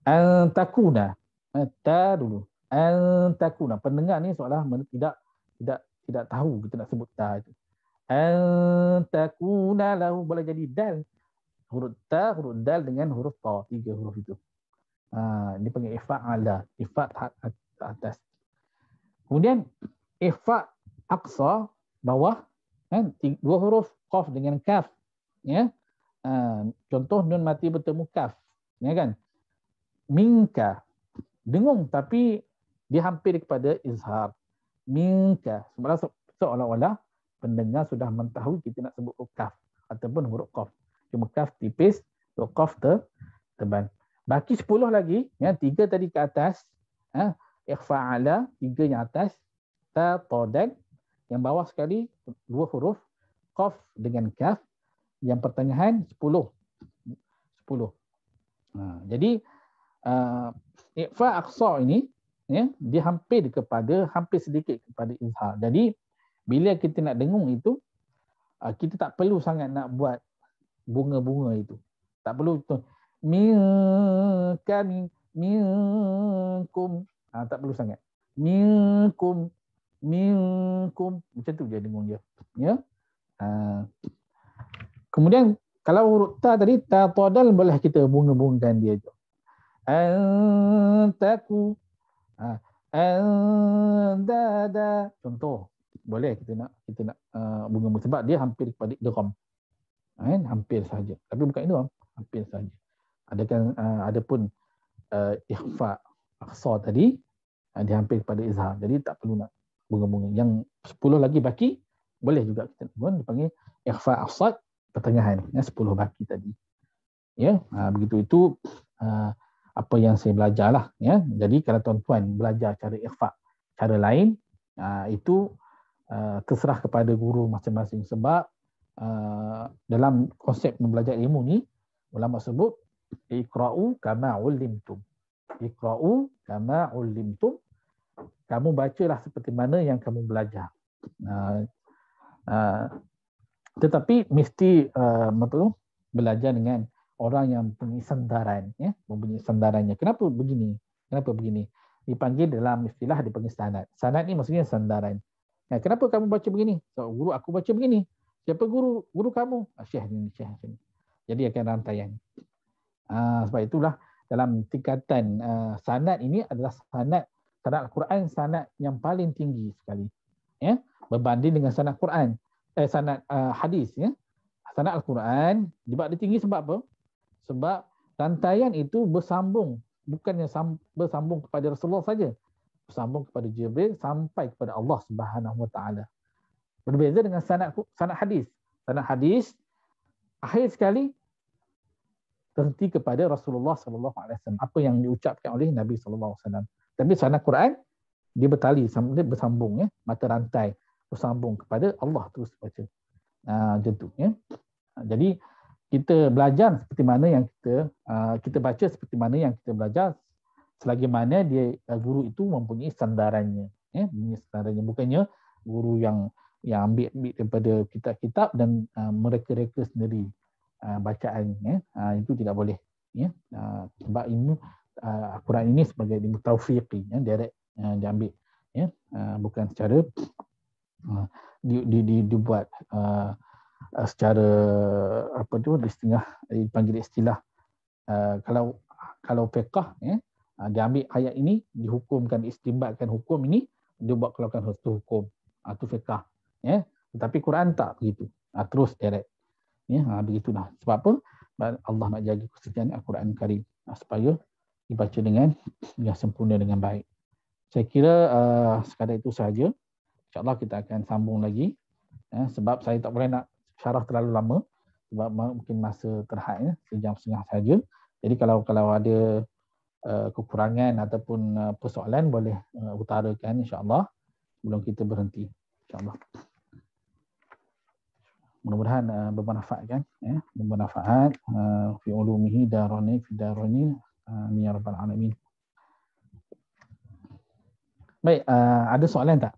antakuna, ta dulu, antakuna. Pendengar ni seolah tidak tahu kita nak sebut ta itu. Antakuna lahu, boleh jadi dal, huruf ta, huruf dal dengan huruf ta, 3 huruf itu. Ini panggil ikhfa ala, ikhfa atas. Kemudian ikhfa aqsa, bawah, kan, 2 huruf qaf dengan kaf, ya. Contoh nun mati bertemu kaf, ya kan. Minka, dengung tapi dia hampir kepada izhar. Minka, seolah-olah pendengar sudah mengetahui kita nak sebut huruf kaf ataupun huruf qaf. Cuma kaf tipis, huruf qaf tebal. Baki 10 lagi, ya, 3 tadi ke atas, ikhfa ala, 3 yang atas, ta, ta, dal. Yang bawah sekali 2 huruf qaf dengan kaf. Yang pertengahan 10. Jadi ikhfa aqsa ini, ya, dia hampir sedikit kepada izhar. Jadi bila kita nak dengung itu, kita tak perlu sangat nak buat bunga-bunga itu. Tak perlu tu minka, minkum. Tak perlu sangat. Minkum. Macam tu je dengung dia. Ya. Kemudian kalau huruf ta tadi, ta, ta, dal, boleh kita bunga-bungakan dia tu. Antaku, andada. Contoh, boleh kita nak bunga-bunga sebab dia hampir kepada idgham. Hampir saja. Tapi bukan idgham, hampir saja. Adapun ikhfa aqsa tadi, dia hampir kepada izhar. Jadi tak perlu nak bunga-bunga. Yang 10 lagi baki, boleh juga kita dipanggil ikhfa aqsa pertengahan, ya, 10 baki tadi. Ya, begitu itu apa yang saya belajarlah, ya. Jadi kalau tuan-tuan belajar cara ikhfa cara lain, itu terserah kepada guru masing-masing, sebab dalam konsep membelajar ilmu ni ulama sebut iqra'u kama ullimtum. Iqra'u kama ullimtum. Kamu bacalah seperti mana yang kamu belajar. Tetapi mesti belajar dengan orang yang mempunyai sandaran, ya, mempunyai sandarannya. Kenapa begini? Kenapa begini? Dipanggil dalam istilah dipanggil sanad. Sanad ni maksudnya sandaran. Ya, kenapa kamu baca begini? So, guru aku baca begini. Siapa guru? Guru kamu. Syekh ni, Syekh ni. Jadi akan rantaian. Sebab itulah dalam tingkatan sanad ini adalah sanad Al-Quran, sanad yang paling tinggi sekali. Ya, berbanding dengan sanad Quran, sanad hadis, ya. Sanad Al-Quran dia tinggi sebab apa? Sebab rantaian itu bersambung, bukannya bersambung kepada Rasulullah saja, bersambung kepada Jibril sampai kepada Allah Subhanahu Wa Taala. Berbeza dengan sanad hadis. Sanad hadis akhir sekali berhenti kepada Rasulullah sallallahu alaihi wasallam, apa yang diucapkan oleh Nabi sallallahu alaihi wasallam. Tapi sanad Quran dia bertali, dia bersambung, ya, mata rantai bersambung kepada Allah terus baca. Macam tu, ya. Jadi kita belajar seperti mana yang kita baca seperti mana yang kita belajar, selagi mana dia guru itu mempunyai sandarannya, ya, mempunyai sandarannya. Bukannya guru yang ambil daripada kitab-kitab dan mereka-reka sendiri bacaan, ya. Itu tidak boleh, ya. Sebab ini Al-Quran ini sebagai ilmu taufiqi, ya, direct diambil, ya, bukan secara dibuat secara apa tu dipanggil istilah kalau fiqh, ya, dia ambil ayat ini dihukumkan, istinbatkan hukum ini, dia buat keluarkan satu hukum, itu fiqh, ya. Tetapi Quran tak begitu, terus direct, ya. Begitulah sebab apa Allah nak jaga kesucian Al-Quran Karim supaya dibaca dengan sempurna dengan baik. Saya kira sekadar itu sahaja. InsyaAllah kita akan sambung lagi, ya, sebab saya tak boleh nak syarah terlalu lama sebab mungkin masa terhad, ya, sejam setengah saja. Jadi kalau ada kekurangan ataupun persoalan boleh utarakan insya-Allah sebelum kita berhenti, insya-Allah. Mudah-mudahan bermanfaat, kan, ya, bermanfaat fi ulumihi darani fi darani ya rabbal alamin. Baik, ada soalan tak?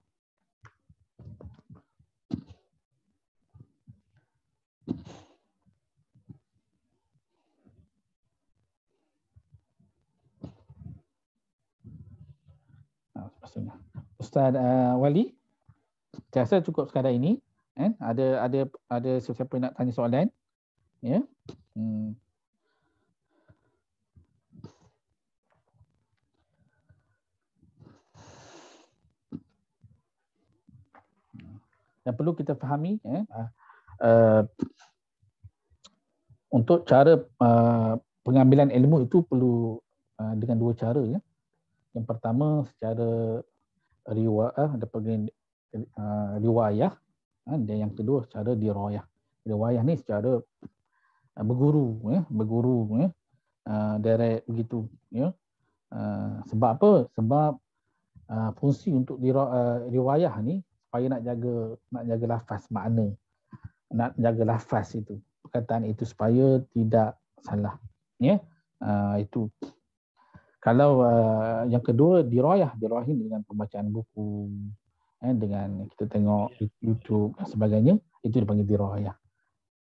Ustaz Wali, saya rasa cukup sekadar ini. Ada sesiapa yang nak tanya soalan? Ya. Dan perlu kita fahami, untuk cara pengambilan ilmu itu perlu dengan dua cara, ya. Yang pertama secara riwayah, dan yang kedua secara dirayah. Riwayah ni secara berguru, ya, direct begitu, ya. Sebab apa? Sebab fungsi untuk riwayah ni supaya nak jaga lafaz, makna, nak jaga lafaz itu, perkataan itu supaya tidak salah, ya. Itu. Kalau yang kedua dirayah ini dengan pembacaan buku, dengan kita tengok YouTube dan sebagainya, itu dipanggil dirayah.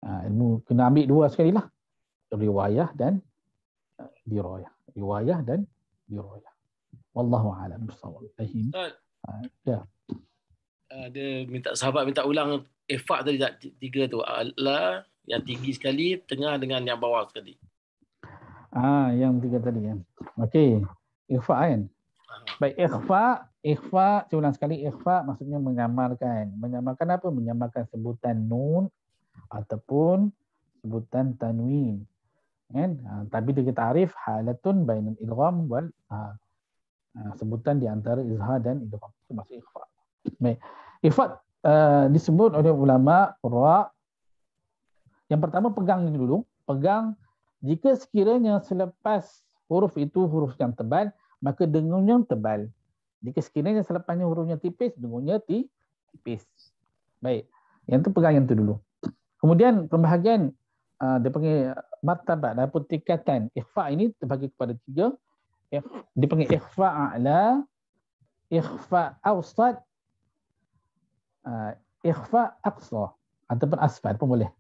Ilmu kena ambil dua sekali lah, riwayah dan dirayah. Riwayah dan dirayah. Wallahu a'lam bissawab. Ya. Ada sahabat minta ulang ifak tadi tak, tiga tu, Allah yang tinggi sekali, tengah dengan yang bawah sekali. Yang tiga tadi, ya. Okey, ikhfa, kan. Baik, ikhfa, saya ulang sekali, ikhfa maksudnya menyamarkan. Menyamarkan apa? Menyamarkan sebutan nun ataupun sebutan tanwin, kan. Tapi dia ta'rif halatun bainal idgham wal sebutan di antara izhar dan idgham. Itu maksud ikhfa. Baik. Ikhfa disebut oleh ulama qurra. Yang pertama pegang ini dulu, pegang. Jika sekiranya selepas huruf itu huruf yang tebal, maka dengunnya tebal. Jika sekiranya selepasnya hurufnya tipis, dengunnya tipis. Baik. Yang tu pegang yang tu dulu. Kemudian pembahagian dia panggil martabat ataupun tingkatan ikhfa ini terbagi kepada tiga. Dipanggil ikhfa a'la, ikhfa awsat, ikhfa aqsa ataupun asfal pun boleh.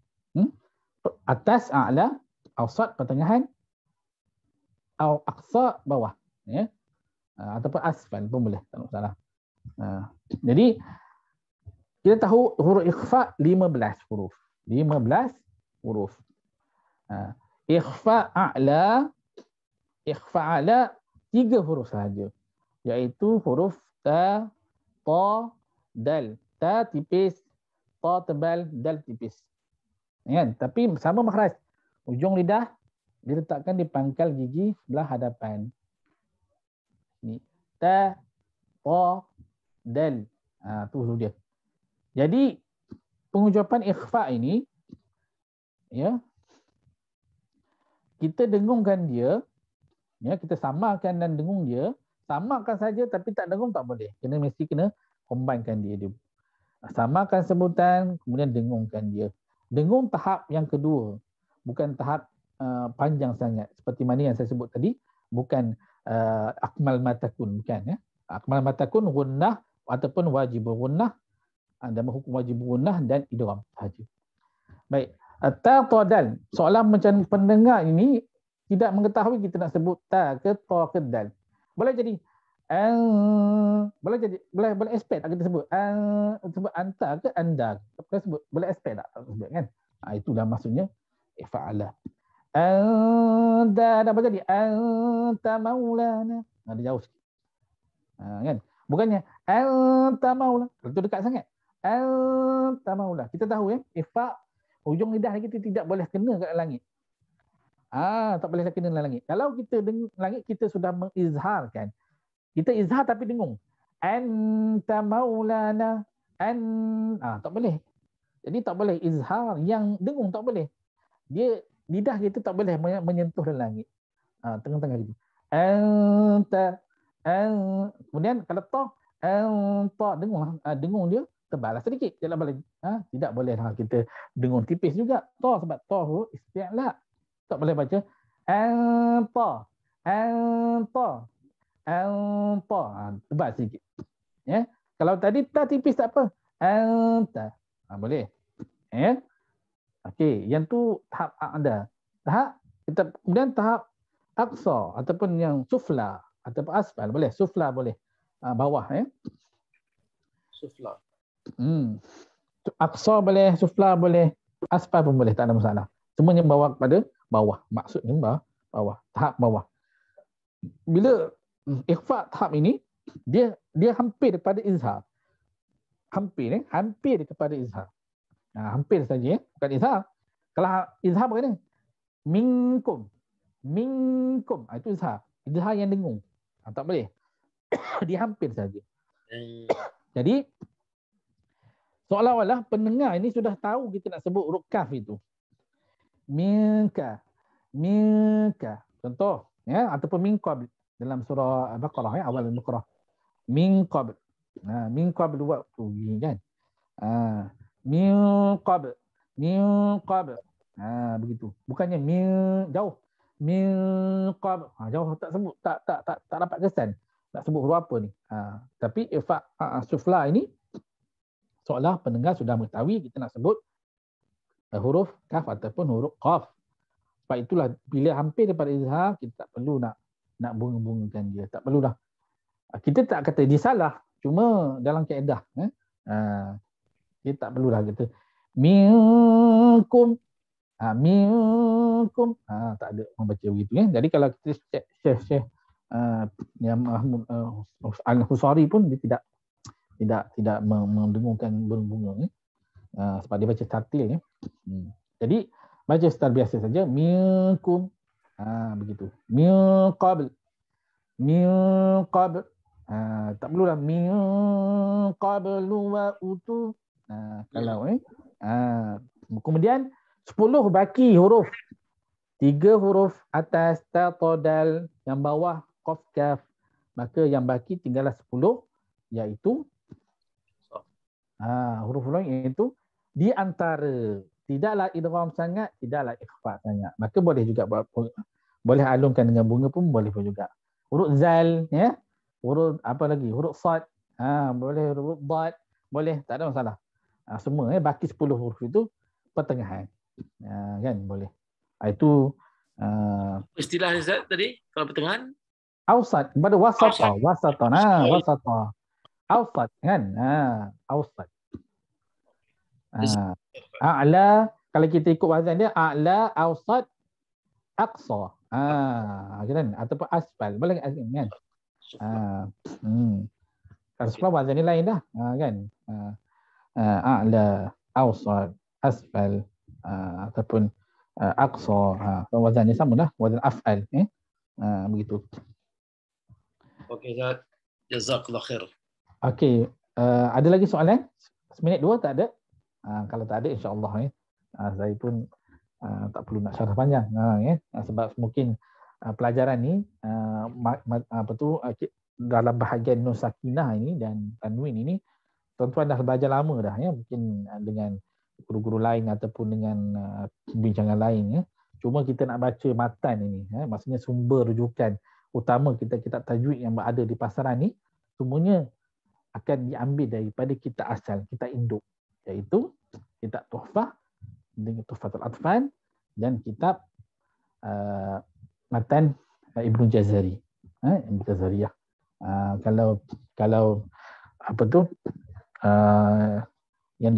Atas a'la, Awsat pertengahan, atau aqsa bawah, ya. Ataupun asfal pun boleh, tak masalah. Jadi kita tahu huruf ikhfa 15 huruf. 15 huruf. Ikhfa a'la 3 huruf sahaja, iaitu huruf ta, dal. Ta tipis, ta tebal, dal tipis. Kan? Tapi sama makhraj. Ujung lidah diletakkan di pangkal gigi sebelah hadapan. Ni ta, dal. Tu huruf dia. Jadi pengucapan ikhfa ini, ya, kita dengungkan dia, ya, kita samakan dan dengung dia. Samakan saja tapi tak dengung tak boleh. Mesti kena combinekan dia. Samakan sebutan, kemudian dengungkan dia. Dengung tahap yang kedua, bukan tahap panjang sangat. Seperti mana yang saya sebut tadi, bukan akmal matakun, bukan, ya. Akmal matakun gunnah ataupun wajib gunnah, dan hukum wajib gunnah dan idgham sahaja. Baik, ta, dal. Soalan macam pendengar ini tidak mengetahui kita nak sebut ta ke ta ke dal. Boleh jadi boleh aspek tak kita sebut sebut anta ke anda, boleh sebut, boleh aspek tak sebut, kan. Itulah maksudnya ifa'ala. Anda dah jadi anta maulana. Dia jauh sikit. Kan? Bukannya anta maula. Itu dekat sangat. Anta maula. Kita tahu, ya, ifa' ujung lidah kita tidak boleh kena kat langit. Tak boleh kena dalam langit. Kalau kita dengung langit, kita sudah mengizharkan. Kita izhar tapi dengung. Anta maulana. Tak boleh. Jadi tak boleh izhar yang dengung, tak boleh. Dia lidah kita tak boleh menyentuh dalam langit. Tengah-tengah gitu. Anta. Kemudian kalau ta dengung dia tebalah sedikit. Tidak boleh. Tidak boleh kita dengung tipis juga. Ta sebab ta huruf isti'la. Tak boleh baca anta. Tebal sikit. Ya. Kalau tadi ta tipis tak apa. Anta. Boleh. Ya. Okey, yang tu tahap ada. Kemudian tahap aqsa ataupun yang sufla ataupun asfal boleh. Sufla boleh. Bawah, ya. Sufla. Aqsa boleh, sufla boleh, asfal pun boleh, tak ada masalah. Semuanya bawa kepada bawah. Maksudnya bawah, tahap bawah. Bila ikhfa tahap ini, dia hampir kepada izhar. Hampir kepada izhar. Hampir saja, ya, bukan izhar. Kalau izhar bagaimana? Minkum. Itu izhar. Izhar yang dengung. Tak boleh. Dia hampir saja. Jadi seolah-olah pendengar ini sudah tahu kita nak sebut huruf kaf itu. Minka. Contoh, ya, ataupun min qabl dalam surah Al-Baqarah, ya, awal Al-Baqarah. Min qabl. Min qabl waktu, kan. Min qabl. Begitu. Bukannya min jauh. Min qabl. Jauh tak sebut, tak dapat kesan. Tak sebut huruf apa ni. Tapi ifa' sufla ini seolah pendengar sudah mengetahui kita nak sebut huruf kaf ataupun huruf qaf. Sebab itulah bila hampir daripada izhar, kita tak perlu nak bunga-bungakan dia. Tak perlu dah. Kita tak kata dia salah, cuma dalam kaedah, kita tak perlu dah kata minkum. Minkum. Tak ada orang baca begitu, ya. Jadi kalau kita cek Syekh yang Al-Husari pun dia tidak mendengungkan bunga-bunga, ya. Sebab dia baca tartil, ya. Jadi baca secara biasa saja, minkum. Begitu. Min qabl. Tak perlulah min qablu wa utu. Kalau kemudian 10 baki huruf. 3 huruf atas ta, dal, yang bawah qaf, kaf. Maka yang baki tinggallah 10, iaitu huruf-huruf iaitu di antara. Tidaklah idgham sangat, tidaklah ikhfa sangat. Maka boleh juga boleh alunkan dengan bunga pun boleh pun juga. Huruf zal, ya. Huruf apa lagi? Huruf sad. Boleh huruf dad, boleh, tak ada masalah. Semua, ya, baki 10 huruf itu pertengahan. Kan boleh. Itu Istilah Ustaz tadi kalau pertengahan ausat, pada wasata, Ausat. wasata. Nah, wasata. Ausat kan? Ausat. A'la, kalau kita ikut wazan dia, a'la, ausat, aqsa. Kan? Ataupun asfal. Boleh kan? Kalau sebab wazan ni lain dah. Kan? A'la, ausat, asfal, ataupun aqsa. Wazan ni sama dah. Wazan af'al. Begitu. Okey, Ustaz. Jazakallah khair. Okey. Ada lagi soalan? Seminit dua tak ada? Kalau tak ada, insyaAllah saya pun tak perlu nak syarah panjang. Sebab mungkin pelajaran ni dalam bahagian Nun Sakinah ini dan Tanwin ini, tuan-tuan dah belajar lama dah ya, mungkin dengan guru-guru lain ataupun dengan bincangan lain ya. Cuma kita nak baca matan ini maksudnya sumber rujukan utama kitab tajwid yang berada di pasaran ni semuanya akan diambil daripada kitab asal, kitab induk, iaitu kitab Tuhfah dengan Tuhfatul Atfal dan kitab matan Ibnu Jazari. Ibnu Jazariyah. Kalau apa tu yang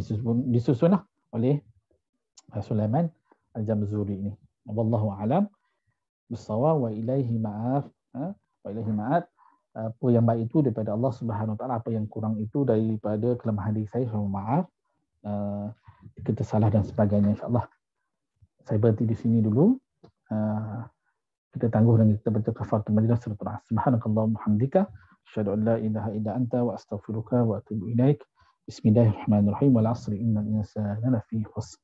disusun oleh Sulaiman Al-Jamzuri ini. Wallahu a'lam bissawab wa ilaihi ma'af. Wa ilaihi ma'af. Apa yang baik itu daripada Allah Subhanahu Wa Taala, apa yang kurang itu daripada kelemahan diri saya, mohon maaf. Kita salah dan sebagainya, insya-Allah. Saya berhenti di sini dulu. Kita tangguh dan kita baca kafaratul majlis suratul As. Subhanakallahumma hamdika asyhadu an la ilaha illa anta wa astaghfiruka wa atubu ilaik. Bismillahirrahmanirrahim. Wal 'asri innal insana lafi khusr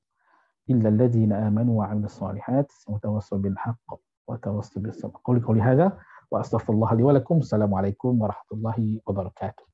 illa alladhina amanu wa 'amilus solihat wa tawassaw bil haqq wa tawassaw bis sabr. Quli hadza wa astaghfirullah li wa lakum. Assalamualaikum warahmatullahi wabarakatuh.